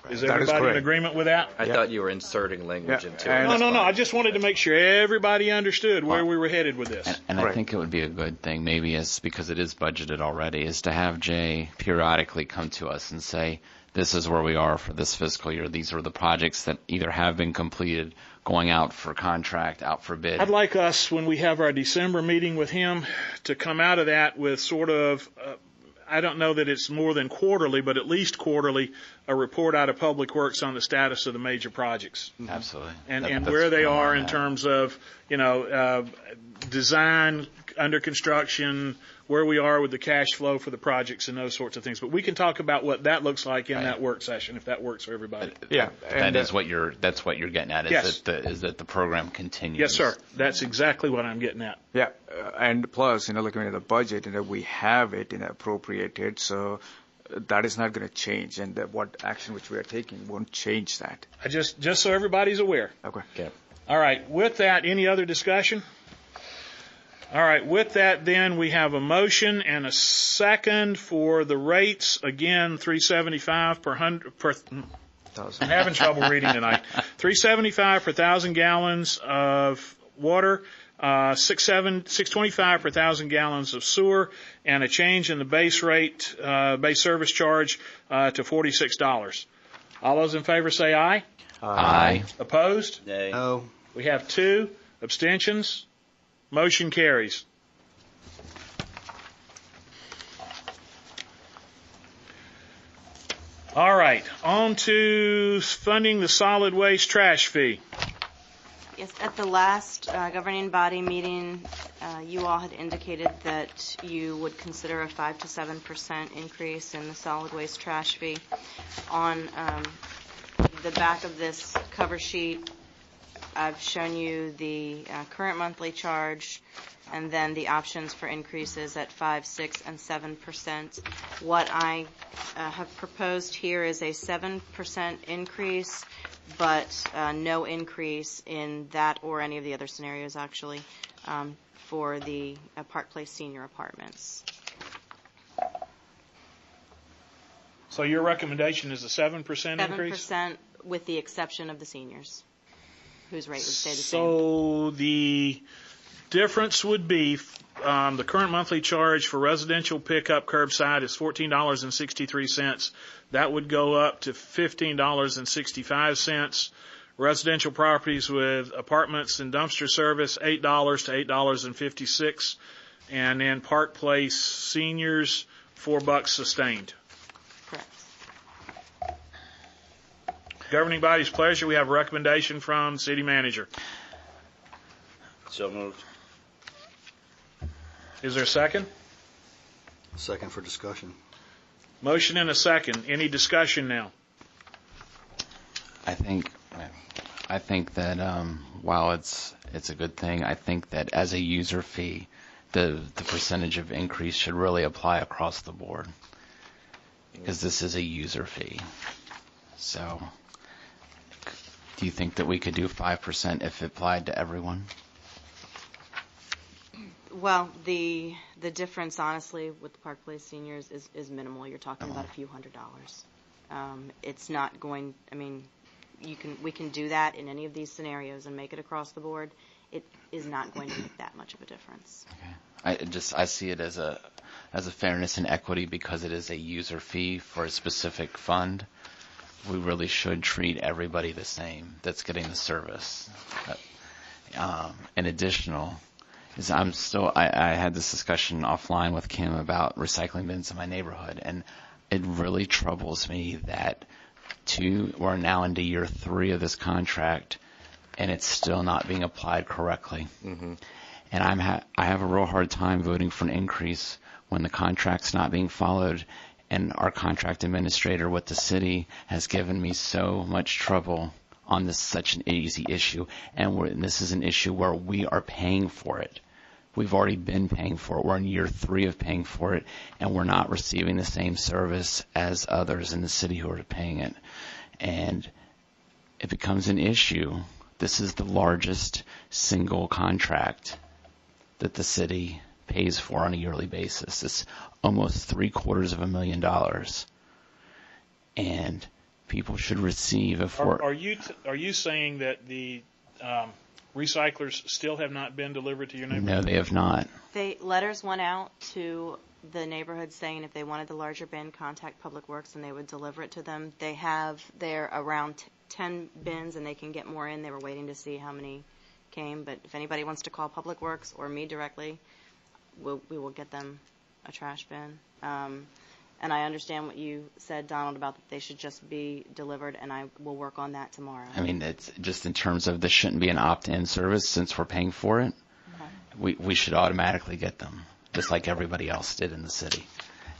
Is That is everybody in correct. agreement with that? I thought you were inserting language Yeah, into and- it. No. I just wanted to make sure everybody understood where Well, we were headed with this. And I Right. think it would be a good thing, maybe is because it is budgeted already, is to have Jay periodically come to us and say, this is where we are for this fiscal year. These are the projects that either have been completed, going out for contract, out for bid. I'd like us, when we have our December meeting with him, to come out of that with sort of, I don't know that it's more than quarterly, but at least quarterly, a report out of Public Works on the status of the major projects Absolutely. and That's where they where I'm are in at. terms of, design, under construction, where we are with the cash flow for the projects and those sorts of things. But we can talk about what that looks like in Right. that work session, if that works for everybody. Yeah, That and, is what that's what you're getting at, Yes. is that the program continues. Yes, sir. That's exactly what I'm getting at. Yeah, and plus, looking at the budget, we have it appropriated, so that is not going to change, and what action which we are taking won't change that. I just so everybody's aware. Okay. All right. With that, any other discussion? All right. With that, then we have a motion and a second for the rates. Again, $3.75 per hundred per. I'm having trouble reading tonight. $3.75 per 1,000 gallons of water, $6.25 per 1,000 gallons of sewer, and a change in the base rate, base service charge to $46. All those in favor say aye. Aye. Opposed? Nay. No. We have 2 abstentions. Motion carries. All right, on to funding the solid waste trash fee. Yes, at the last governing body meeting, you all had indicated that you would consider a 5 to 7% increase in the solid waste trash fee. On the back of this cover sheet, I've shown you the current monthly charge and then the options for increases at 5, 6, and 7%. What I have proposed here is a 7% increase, but no increase in that or any of the other scenarios, actually, for the Park Place senior apartments. So your recommendation is a 7% increase? 7% with the exception of the seniors, whose rate would stay the same. So the difference would be the current monthly charge for residential pickup curbside is $14.63. That would go up to $15.65. Residential properties with apartments and dumpster service, $8 to $8.56. And then Park Place seniors, $4 sustained. Correct. Governing body's pleasure, we have a recommendation from city manager. So moved. Is there a second? Second for discussion. Motion and a second. Any discussion now? I think that while it's a good thing, I think that as a user fee, the percentage of increase should really apply across the board, because this is a user fee. So, do you think that we could do 5% if it applied to everyone? Well, the difference, honestly, with the Park Place seniors is minimal. You're talking about a few $100s. It's not going. I mean, we can do that in any of these scenarios and make it across the board. It is not going to make that much of a difference. Okay. I see it as a fairness and equity because it is a user fee for a specific fund. We really should treat everybody the same that's getting the service. And additional is I had this discussion offline with Kim about recycling bins in my neighborhood, and it really troubles me that we're now into year 3 of this contract and it's still not being applied correctly. Mm-hmm. And I have a real hard time voting for an increase when the contract's not being followed, and our contract administrator with the city has given me so much trouble on this such an easy issue, and this is an issue where we are paying for it. We've already been paying for it. We're in year 3 of paying for it, and we're not receiving the same service as others in the city who are paying it. And it becomes an issue. This is the largest single contract that the city pays for on a yearly basis. It's almost $750,000. And people should receive if Are, we're. are you saying that the recyclers still have not been delivered to your neighborhood? No, they have not. Letters went out to the neighborhood saying if they wanted the larger bin, contact Public Works and they would deliver it to them. They have there around 10 bins and they can get more in. They were waiting to see how many came, but if anybody wants to call Public Works or me directly, we will get them a trash bin. And I understand what you said, Donald, about that they should just be delivered, and I will work on that tomorrow. I mean, it's just in terms of this shouldn't be an opt-in service since we're paying for it. We should automatically get them, just like everybody else did in the city.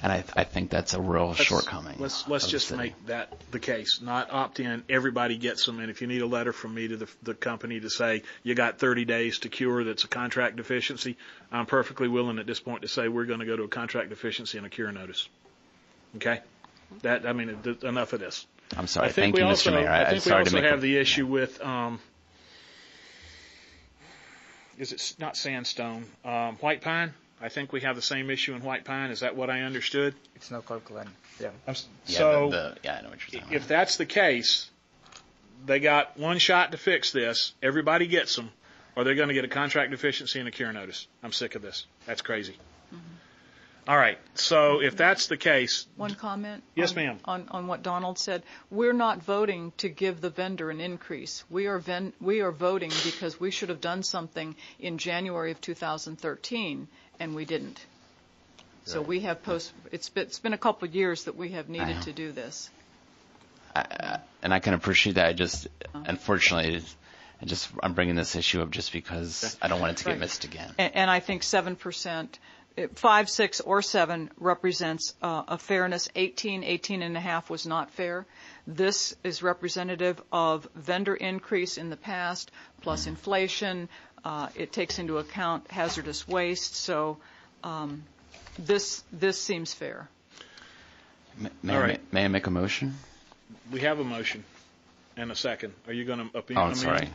And I think that's a real shortcoming. Let's just make that the case, not opt-in. Everybody gets them, and if you need a letter from me to the company to say you got 30 days to cure that's a contract deficiency, I'm perfectly willing at this point to say we're going to go to a contract deficiency and a cure notice. Okay? Enough of this. I'm sorry. I think Thank you, Mr. Mayor. I think we also have a- the issue with, is it not sandstone? White pine? I think we have the same issue in White Pine. Is that what I understood? It's now called Glen. Yeah. So, yeah, I know what you're talking if that's the case, they got one shot to fix this. Everybody gets them, or they're going to get a contract deficiency and a cure notice. I'm sick of this. That's crazy. All right. So if that's the case, One comment? Yes, ma'am. On what Donald said. We're not voting to give the vendor an increase. We are voting because we should have done something in January of 2013, and we didn't. So we have it's been a couple of years that we have needed to do this. and I can appreciate that. I just, unfortunately, I'm bringing this issue up just because I don't want it to get missed again. And I think 7%, 5, 6, or 7 represents a fairness. 18.5 was not fair. This is representative of vendor increase in the past plus inflation. It takes into account hazardous waste. So this seems fair. May All right. I make a motion? we have a motion and a second. Are you going to appeal? Oh, I'm sorry.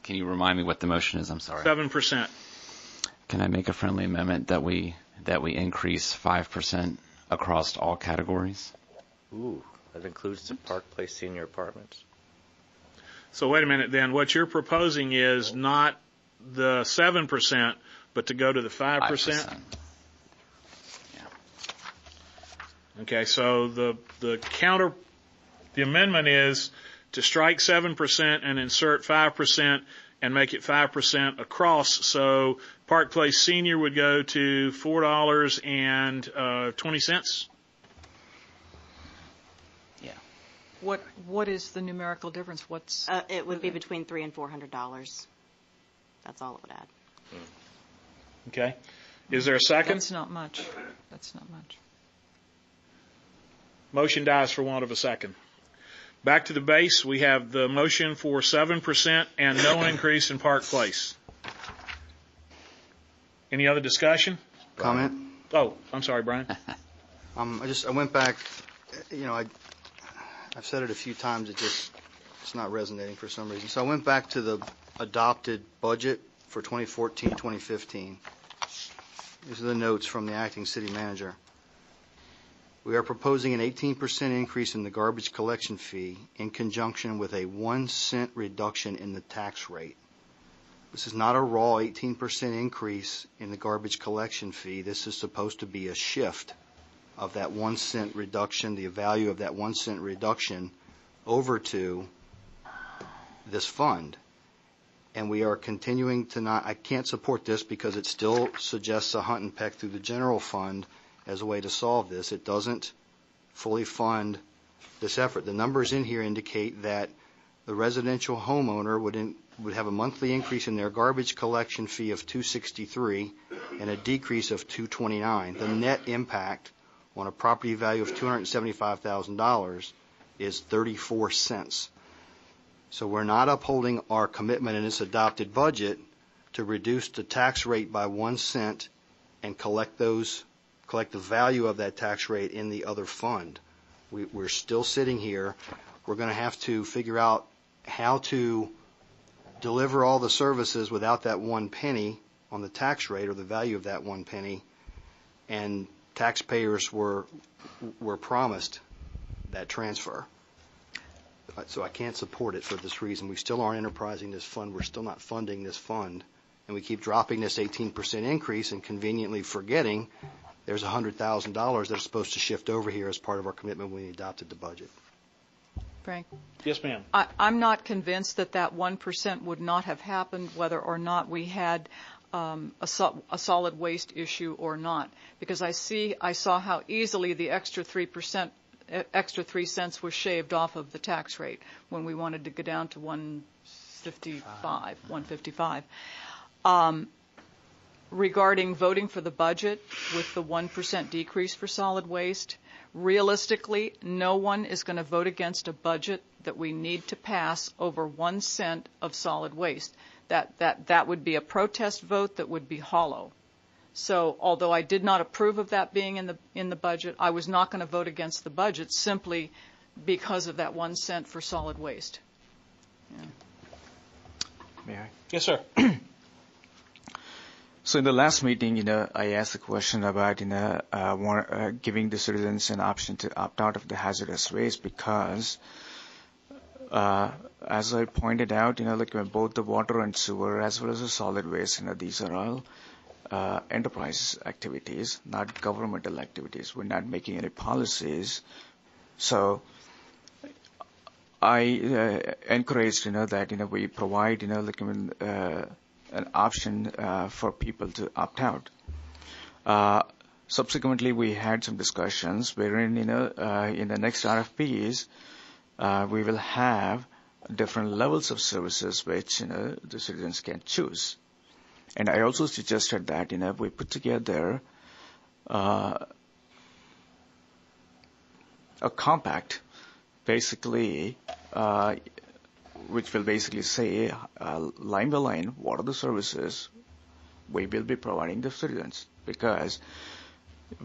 Can you remind me what the motion is? I'm sorry. 7%. Can I make a friendly amendment that we increase 5% across all categories? Ooh, that includes the Park Place senior apartments. So wait a minute then. What you're proposing is not the 7%, but to go to the 5%? 5%. Yeah. Okay, so the amendment is to strike 7% and insert 5% and make it 5% across. So Park Place Senior would go to $4.20. Yeah. What is the numerical difference? What's It would be between $300 and $400. That's all it would add. Okay. Is there a second? That's not much. That's not much. Motion dies for want of a second. Back to the base, we have the motion for 7% and no increase in Park Place. Any other discussion? Comment? Oh, I'm sorry, Brian. I went back, I've said it a few times, it's not resonating for some reason. So I went back to the adopted budget for 2014, 2015. These are the notes from the acting city manager. We are proposing an 18% increase in the garbage collection fee in conjunction with a 1 cent reduction in the tax rate. This is not a raw 18% increase in the garbage collection fee. This is supposed to be a shift of that 1 cent reduction, the value of that 1 cent reduction over to this fund. And we are continuing to I can't support this because it still suggests a hunt and peck through the general fund as a way to solve this. It doesn't fully fund this effort. The numbers in here indicate that the residential homeowner would have a monthly increase in their garbage collection fee of $263 and a decrease of $229. The net impact on a property value of $275,000 is 34 cents. So we're not upholding our commitment in this adopted budget to reduce the tax rate by 1 cent and collect the value of that tax rate in the other fund. We're still sitting here. We're going to have to figure out how to deliver all the services without that 1 penny on the tax rate or the value of that 1 penny. And taxpayers were promised that transfer. So I can't support it for this reason. We still aren't enterprising this fund. We're still not funding this fund. And we keep dropping this 18% increase and conveniently forgetting there's $100,000 that's supposed to shift over here as part of our commitment when we adopted the budget. Frank? Yes, ma'am. I'm not convinced that 1% would not have happened whether or not we had a solid waste issue or not, because I saw how easily the extra 3%, extra 3 cents was shaved off of the tax rate when we wanted to go down to 155. Regarding voting for the budget with the 1% decrease for solid waste, realistically, no one is going to vote against a budget that we need to pass over 1 cent of solid waste. That would be a protest vote that would be hollow. So although I did not approve of that being in the budget, I was not going to vote against the budget simply because of that 1 cent for solid waste. Yeah. May I? Yes, sir. So in the last meeting, I asked a question about, giving the citizens an option to opt out of the hazardous waste because, as I pointed out, like both the water and sewer as well as the solid waste, these are all enterprise activities, not governmental activities. We're not making any policies. So I encouraged, that, we provide, an option for people to opt out. Subsequently, we had some discussions wherein, in the next RFPs, we will have different levels of services which, the citizens can choose. And I also suggested that, we put together a compact, basically, which will basically say, line by line, what are the services we will be providing the citizens? Because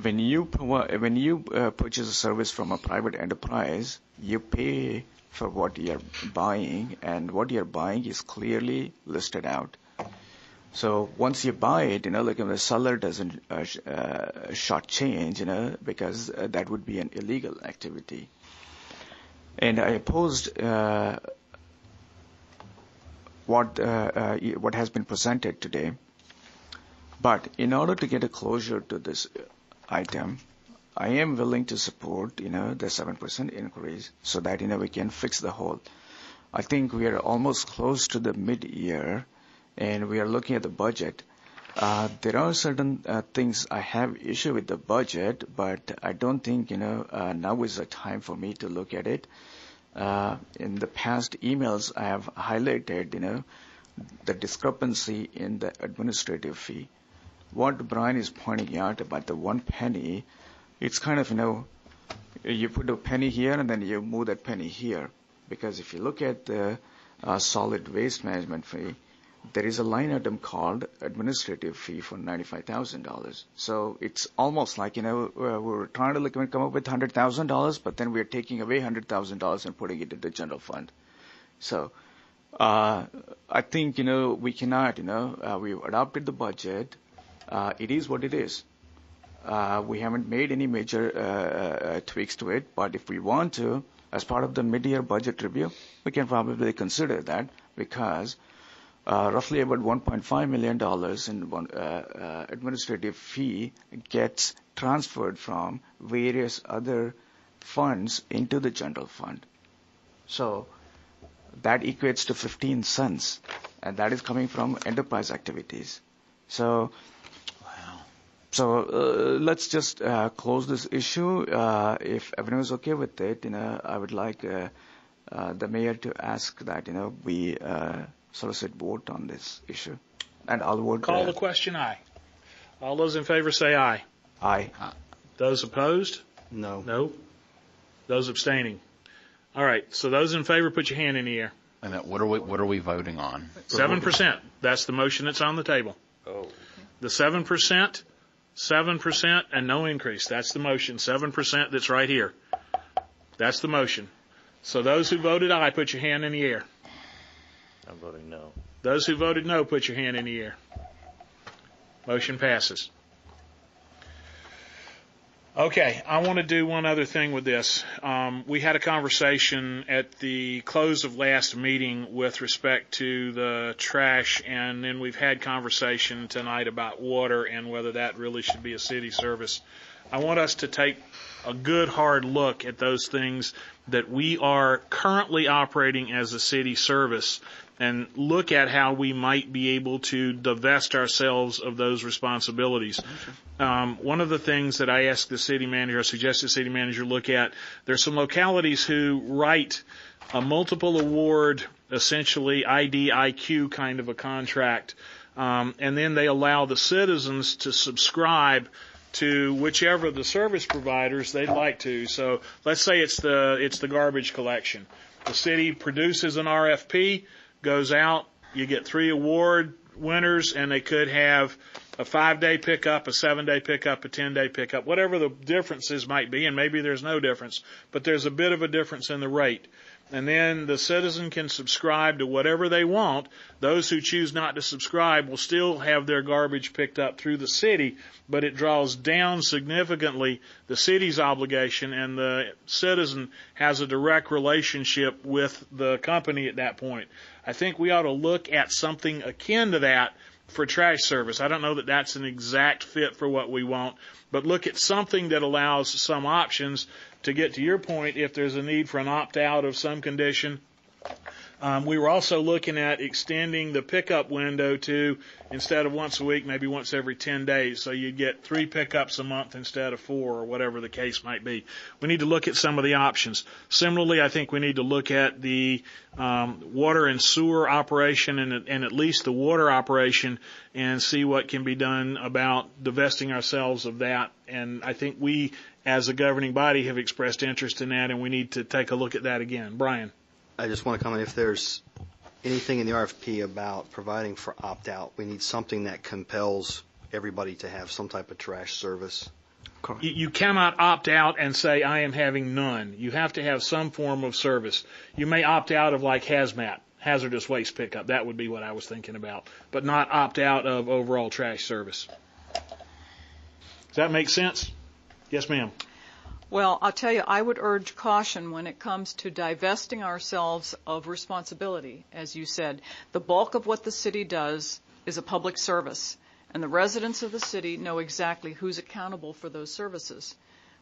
when you purchase a service from a private enterprise, you pay for what you're buying, and what you're buying is clearly listed out. So once you buy it, the seller doesn't shortchange, because that would be an illegal activity. And I opposed what has been presented today. But in order to get a closure to this item, I am willing to support, the 7% increase so that, we can fix the hole. I think we are almost close to the mid-year, and we are looking at the budget. There are certain things I have issue with the budget, but I don't think, now is the time for me to look at it. In the past emails, I have highlighted, the discrepancy in the administrative fee. What Brian is pointing out about the 1 penny, it's kind of, you put a penny here and then you move that penny here. Because if you look at the solid waste management fee, there is a line item called administrative fee for $95,000. So it's almost like, we're trying to come up with $100,000, but then we're taking away $100,000 and putting it in the general fund. So I think, we cannot, we've adopted the budget. It is what it is. We haven't made any major tweaks to it, but if we want to, as part of the mid-year budget review, we can probably consider that because roughly about $1.5 million in administrative fee gets transferred from various other funds into the general fund. So that equates to 15 cents, and that is coming from enterprise activities. So let's just close this issue. If everyone is okay with it, I would like the mayor to ask that, we solicit vote on this issue. And I'll vote. Call the question aye. All those in favor say aye. Aye. Those opposed? No. No. Those abstaining? All right. So those in favor, put your hand in the air. And then what are we voting on? 7%. That's the motion that's on the table. Oh. The 7%, 7%, and no increase. That's the motion. 7% that's right here. That's the motion. So those who voted aye, put your hand in the air. I'm voting no. Those who voted no, put your hand in the air. Motion passes. Okay, I want to do one other thing with this. We had a conversation at the close of last meeting with respect to the trash, and then we've had conversation tonight about water and whether that really should be a city service. I want us to take a good hard look at those things that we are currently operating as a city service and look at how we might be able to divest ourselves of those responsibilities. One of the things that I asked the city manager, I suggested the city manager look at, there's some localities who write a multiple award, essentially IDIQ kind of a contract, and then they allow the citizens to subscribe to whichever the service providers they'd like to. So let's say it's the garbage collection. The city produces an RFP, goes out, you get 3 award winners, and they could have a 5-day pickup, a 7-day pickup, a 10-day pickup, whatever the differences might be, and maybe there's no difference, but there's a bit of a difference in the rate. And then the citizen can subscribe to whatever they want. Those who choose not to subscribe will still have their garbage picked up through the city, but it draws down significantly the city's obligation, and the citizen has a direct relationship with the company at that point. I think we ought to look at something akin to that for trash service. I don't know that that's an exact fit for what we want, but look at something that allows some options. To get to your point, if there's a need for an opt-out of some condition, we were also looking at extending the pickup window to, instead of once a week, maybe once every 10 days. So you'd get 3 pickups a month instead of 4, or whatever the case might be. We need to look at some of the options. Similarly, I think we need to look at the water and sewer operation and at least the water operation and see what can be done about divesting ourselves of that. And I think we, as a governing body, have expressed interest in that, and we need to take a look at that again. Brian. I just want to comment, if there's anything in the RFP about providing for opt-out, we need something that compels everybody to have some type of trash service. You cannot opt out and say, I am having none. You have to have some form of service. You may opt out of like hazmat, hazardous waste pickup. That would be what I was thinking about, but not opt out of overall trash service. Does that make sense? Yes, ma'am. Well, I'll tell you, I would urge caution when it comes to divesting ourselves of responsibility. As you said, the bulk of what the city does is a public service, and the residents of the city know exactly who's accountable for those services.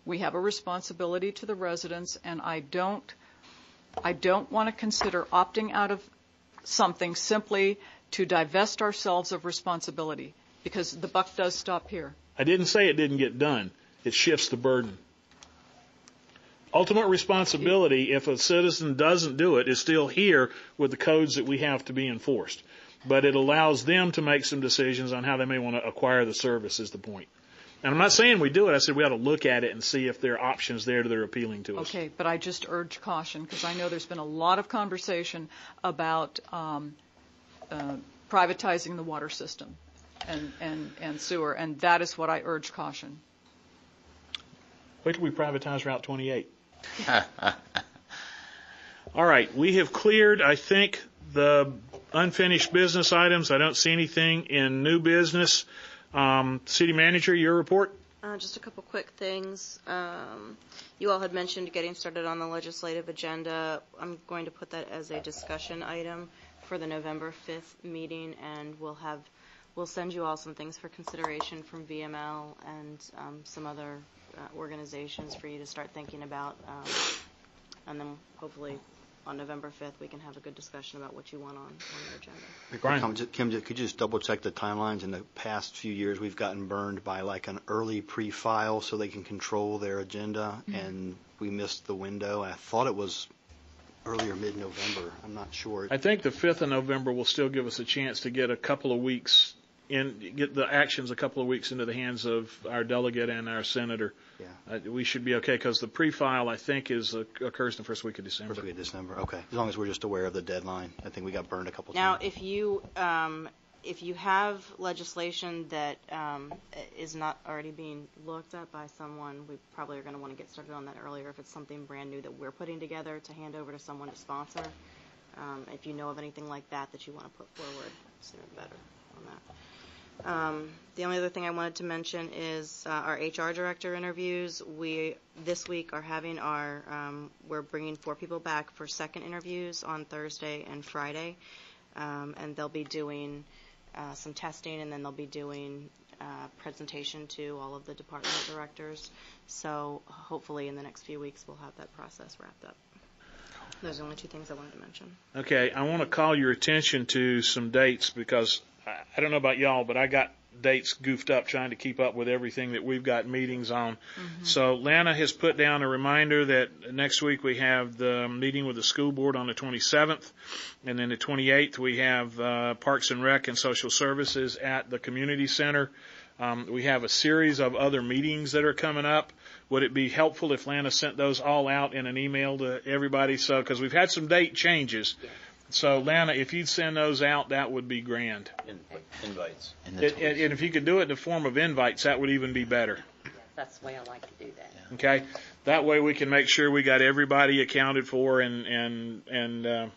We have a responsibility to the residents, and I don't want to consider opting out of something simply to divest ourselves of responsibility, because the buck does stop here. I didn't say it didn't get done. It shifts the burden. Ultimate responsibility, if a citizen doesn't do it, is still here with the codes that we have to be enforced. But it allows them to make some decisions on how they may want to acquire the service, is the point. And I'm not saying we do it. I said we ought to look at it and see if there are options there that are appealing to us. Okay, but I just urge caution, because I know there's been a lot of conversation about privatizing the water system and sewer, and that is what I urge caution. Wait till we privatize Route 28. All right, we have cleared, I think, the unfinished business items. I don't see anything in new business. City Manager, your report? Just a couple quick things. You all had mentioned getting started on the legislative agenda. I'm going to put that as a discussion item for the November 5th meeting, and we'll send you all some things for consideration from VML and some other organizations for you to start thinking about, and then hopefully on November 5th we can have a good discussion about what you want on your agenda. Brian. Kim, could you just double check the timelines? In the past few years we've gotten burned by like an early pre-file so they can control their agenda, and we missed the window. I thought it was earlier mid-November. I'm not sure. I think the 5th of November will still give us a chance to get a couple of weeks get the actions a couple of weeks into the hands of our delegate and our senator. Yeah. We should be okay, because the pre-file, I think, occurs in the first week of December. First week of December, okay. As long as we're just aware of the deadline. I think we got burned a couple Now, times. if you have legislation that is not already being looked at by someone, we probably are going to want to get started on that earlier if it's something brand new that we're putting together to hand over to someone to sponsor. If you know of anything like that you want to put forward, sooner the better on that. The only other thing I wanted to mention is our HR director interviews. We, this week, are having our, we're bringing 4 people back for second interviews on Thursday and Friday. And they'll be doing some testing, and then they'll be doing presentation to all of the department directors. So hopefully in the next few weeks we'll have that process wrapped up. Those are the only 2 things I wanted to mention. Okay, I want to call your attention to some dates because I don't know about y'all, but I got dates goofed up trying to keep up with everything that we've got meetings on. So Lana has put down a reminder that next week we have the meeting with the school board on the 27th, and then the 28th we have Parks and Rec and Social Services at the community center. We have a series of other meetings that are coming up. Would it be helpful if Lana sent those all out in an email to everybody? So, because we've had some date changes. So, Lana, if you'd send those out, that would be grand. Invites. And if you could do it in the form of invites, that would even be better. That's the way I like to do that. Okay? That way we can make sure we got everybody accounted for and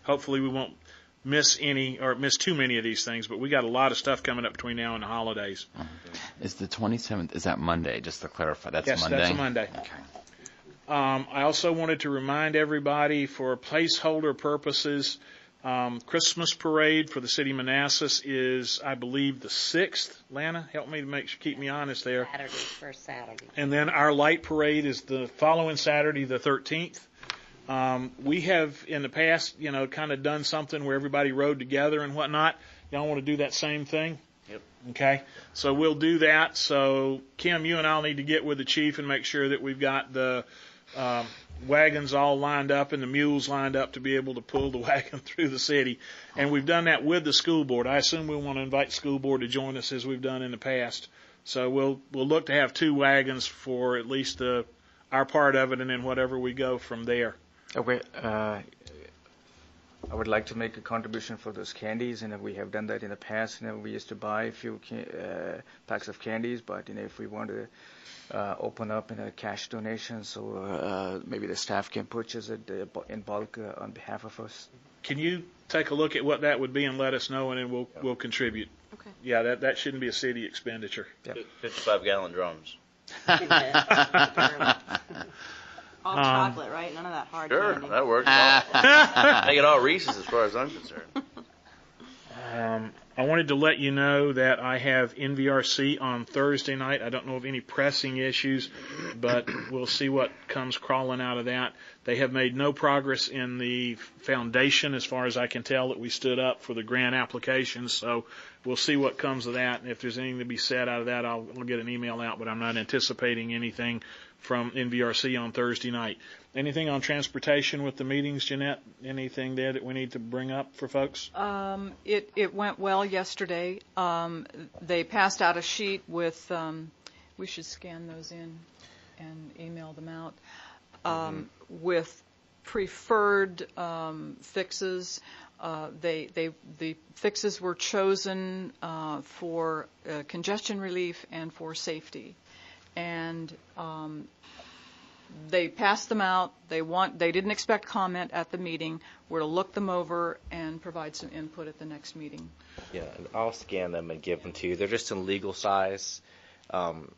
hopefully we won't miss any or miss too many of these things, but we got a lot of stuff coming up between now and the holidays. Is the 27th, is that Monday, just to clarify? That's yes, Monday? That's a Monday. Okay. I also wanted to remind everybody for placeholder purposes, Christmas parade for the city of Manassas is, I believe, the 6th. Lana, help me to keep me honest there. Saturday, first Saturday. And then our light parade is the following Saturday, the 13th. We have in the past, kind of done something where everybody rode together and whatnot. Y'all want to do that same thing? Yep. Okay. So we'll do that. So Kim, you and I'll need to get with the chief and make sure that we've got the wagons all lined up and the mules lined up to be able to pull the wagon through the city. And we've done that with the school board. I assume we'll want to invite the school board to join us as we've done in the past. So we'll look to have 2 wagons for at least our part of it, and then whatever we go from there. Okay, I would like to make a contribution for those candies, and we have done that in the past. We used to buy a few packs of candies, but if we want to open up in a cash donation, so maybe the staff can purchase it in bulk on behalf of us. Can you take a look at what that would be and let us know, and then we'll contribute? Okay. Yeah, that shouldn't be a city expenditure. Yep. 55-gallon drums. All chocolate, right? None of that hard Sure, candy. that works. Make it all Reese's as far as I'm concerned. I wanted to let you know that I have NVRC on Thursday night. I don't know of any pressing issues, but we'll see what comes crawling out of that. They have made no progress in the foundation as far as I can tell that we stood up for the grant applications, so we'll see what comes of that. And if there's anything to be said out of that, I'll get an email out, but I'm not anticipating anything from NVRC on Thursday night. Anything on transportation with the meetings, Jeanette? Anything there that we need to bring up for folks? It went well yesterday. They passed out a sheet with, we should scan those in and email them out, with preferred fixes. The fixes were chosen for congestion relief and for safety. And they passed them out. They didn't expect comment at the meeting. We're to look them over and provide some input at the next meeting. Yeah, and I'll scan them and give them to you. They're just in legal size, and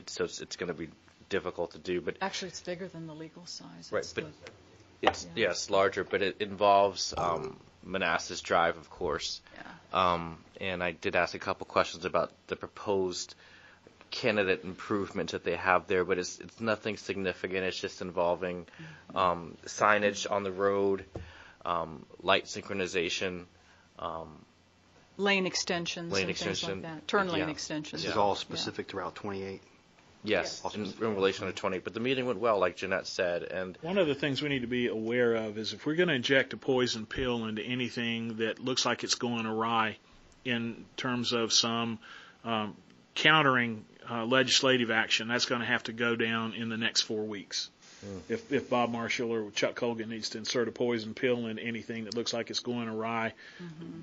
so it's going to be difficult to do. But actually, it's bigger than the legal size. Right, it's larger, but it involves Manassas Drive, of course. Yeah. And I did ask a couple questions about the proposed candidate improvements that they have there, but it's nothing significant. It's just involving signage on the road, light synchronization, lane extensions, things like that. Turn lane extensions. This is all specific to Route 28. Yes, in relation to 20. But the meeting went well, like Jeanette said. And one of the things we need to be aware of is if we're going to inject a poison pill into anything that looks like it's going awry in terms of some countering legislative action, that's going to have to go down in the next 4 weeks. If Bob Marshall or Chuck Colgan needs to insert a poison pill into anything that looks like it's going awry,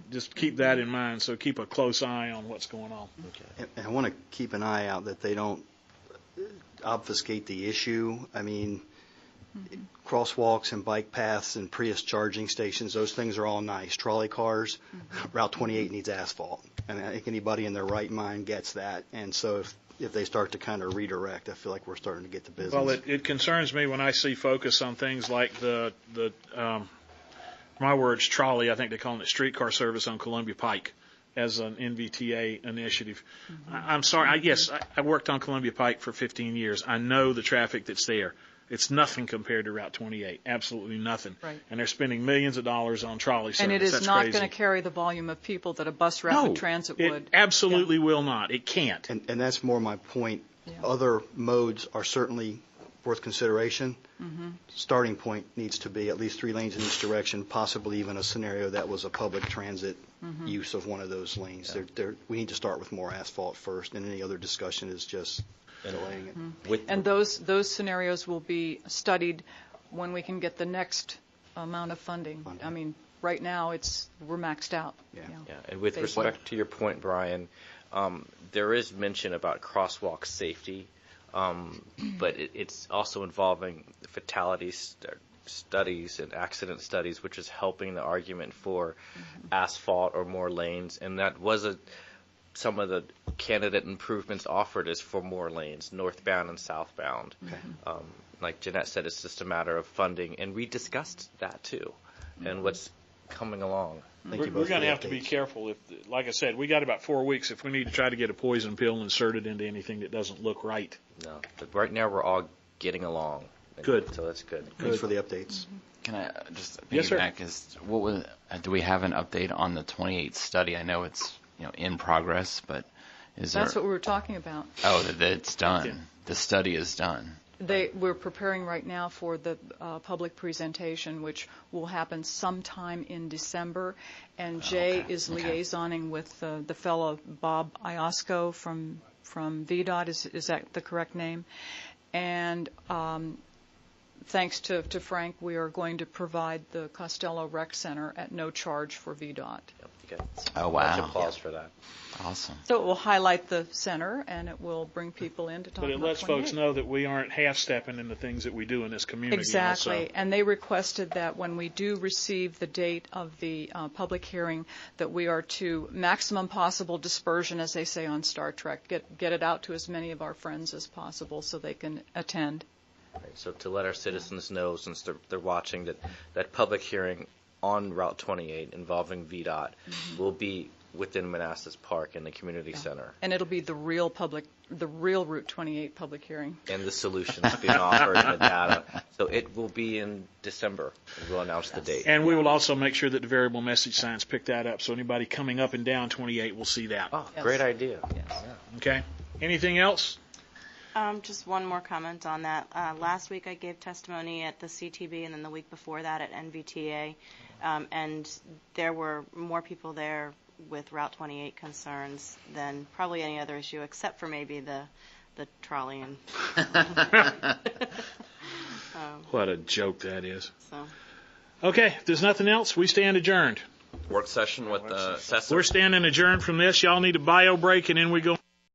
just keep that in mind. So keep a close eye on what's going on. Okay. And I want to keep an eye out that they don't obfuscate the issue. I mean, crosswalks and bike paths and Prius charging stations, those things are all nice. Trolley cars, Route 28 needs asphalt. And I think anybody in their right mind gets that. And so if they start to kind of redirect, I feel like we're starting to get to business. Well, it concerns me when I see focus on things like the my words, trolley, I think they call it streetcar service on Columbia Pike as an NVTA initiative. I'm sorry, yes, I worked on Columbia Pike for 15 years. I know the traffic that's there. It's nothing compared to Route 28, absolutely nothing. Right. And they're spending millions of dollars on trolley service. And it is That's not crazy. going to carry the volume of people that a bus rapid transit would. It absolutely will not. It can't. And that's more my point. Yeah. Other modes are certainly worth consideration. Mm-hmm. Starting point needs to be at least 3 lanes in each direction, possibly even a scenario that was a public transit use of one of those lanes. We need to start with more asphalt first, and any other discussion is just delaying it. And those scenarios will be studied when we can get the next amount of funding. I mean, right now we're maxed out. Yeah. And with respect to your point, Brian, there is mention about crosswalk safety, but it's also involving fatality studies and accident studies, which is helping the argument for asphalt or more lanes. And that was some of the candidate improvements offered is for more lanes, northbound and southbound. Okay. Like Jeanette said, it's just a matter of funding, and we discussed that too, and what's coming along. We're going to have to be careful. Like I said, we got about 4 weeks if we need to try to get a poison pill inserted into anything that doesn't look right. No, but right now we're all getting along. Good. So that's good. Thanks for the updates. Can I just Yes, sir. piggyback? Do we have an update on the 28 study? I know it's in progress, but is That's there? what we were talking about. Oh, that it's done. Yeah. The study is done. We're preparing right now for the public presentation, which will happen sometime in December. And Jay is liaisoning with the fellow Bob Iosco from VDOT. Is that the correct name? And thanks to Frank, we are going to provide the Costello Rec Center at no charge for VDOT. Okay. Oh, wow. Much applause for that. Awesome. So it will highlight the center, and it will bring people in to talk But it about lets 28. folks know that we aren't half-stepping in the things that we do in this community. Exactly. Also. And they requested that when we do receive the date of the public hearing, that we are to maximum possible dispersion, as they say on Star Trek, get it out to as many of our friends as possible so they can attend. Right, so to let our citizens know, since they're watching, that public hearing on Route 28 involving VDOT will be within Manassas Park in the community center. And it'll be the real Route 28 public hearing. And the solutions being offered and the data. So it will be in December. And we'll announce the date. And we will also make sure that the variable message signs pick that up, so anybody coming up and down 28 will see that. Oh, great idea. Yes. Okay. Anything else? Just one more comment on that. Last week I gave testimony at the CTB, and then the week before that at NVTA, and there were more people there with Route 28 concerns than probably any other issue, except for maybe the trolley and. What a joke that is. So. Okay, if there's nothing else, we stand adjourned. Work session with the assessor. We're standing adjourned from this. Y'all need a bio break, and then we go.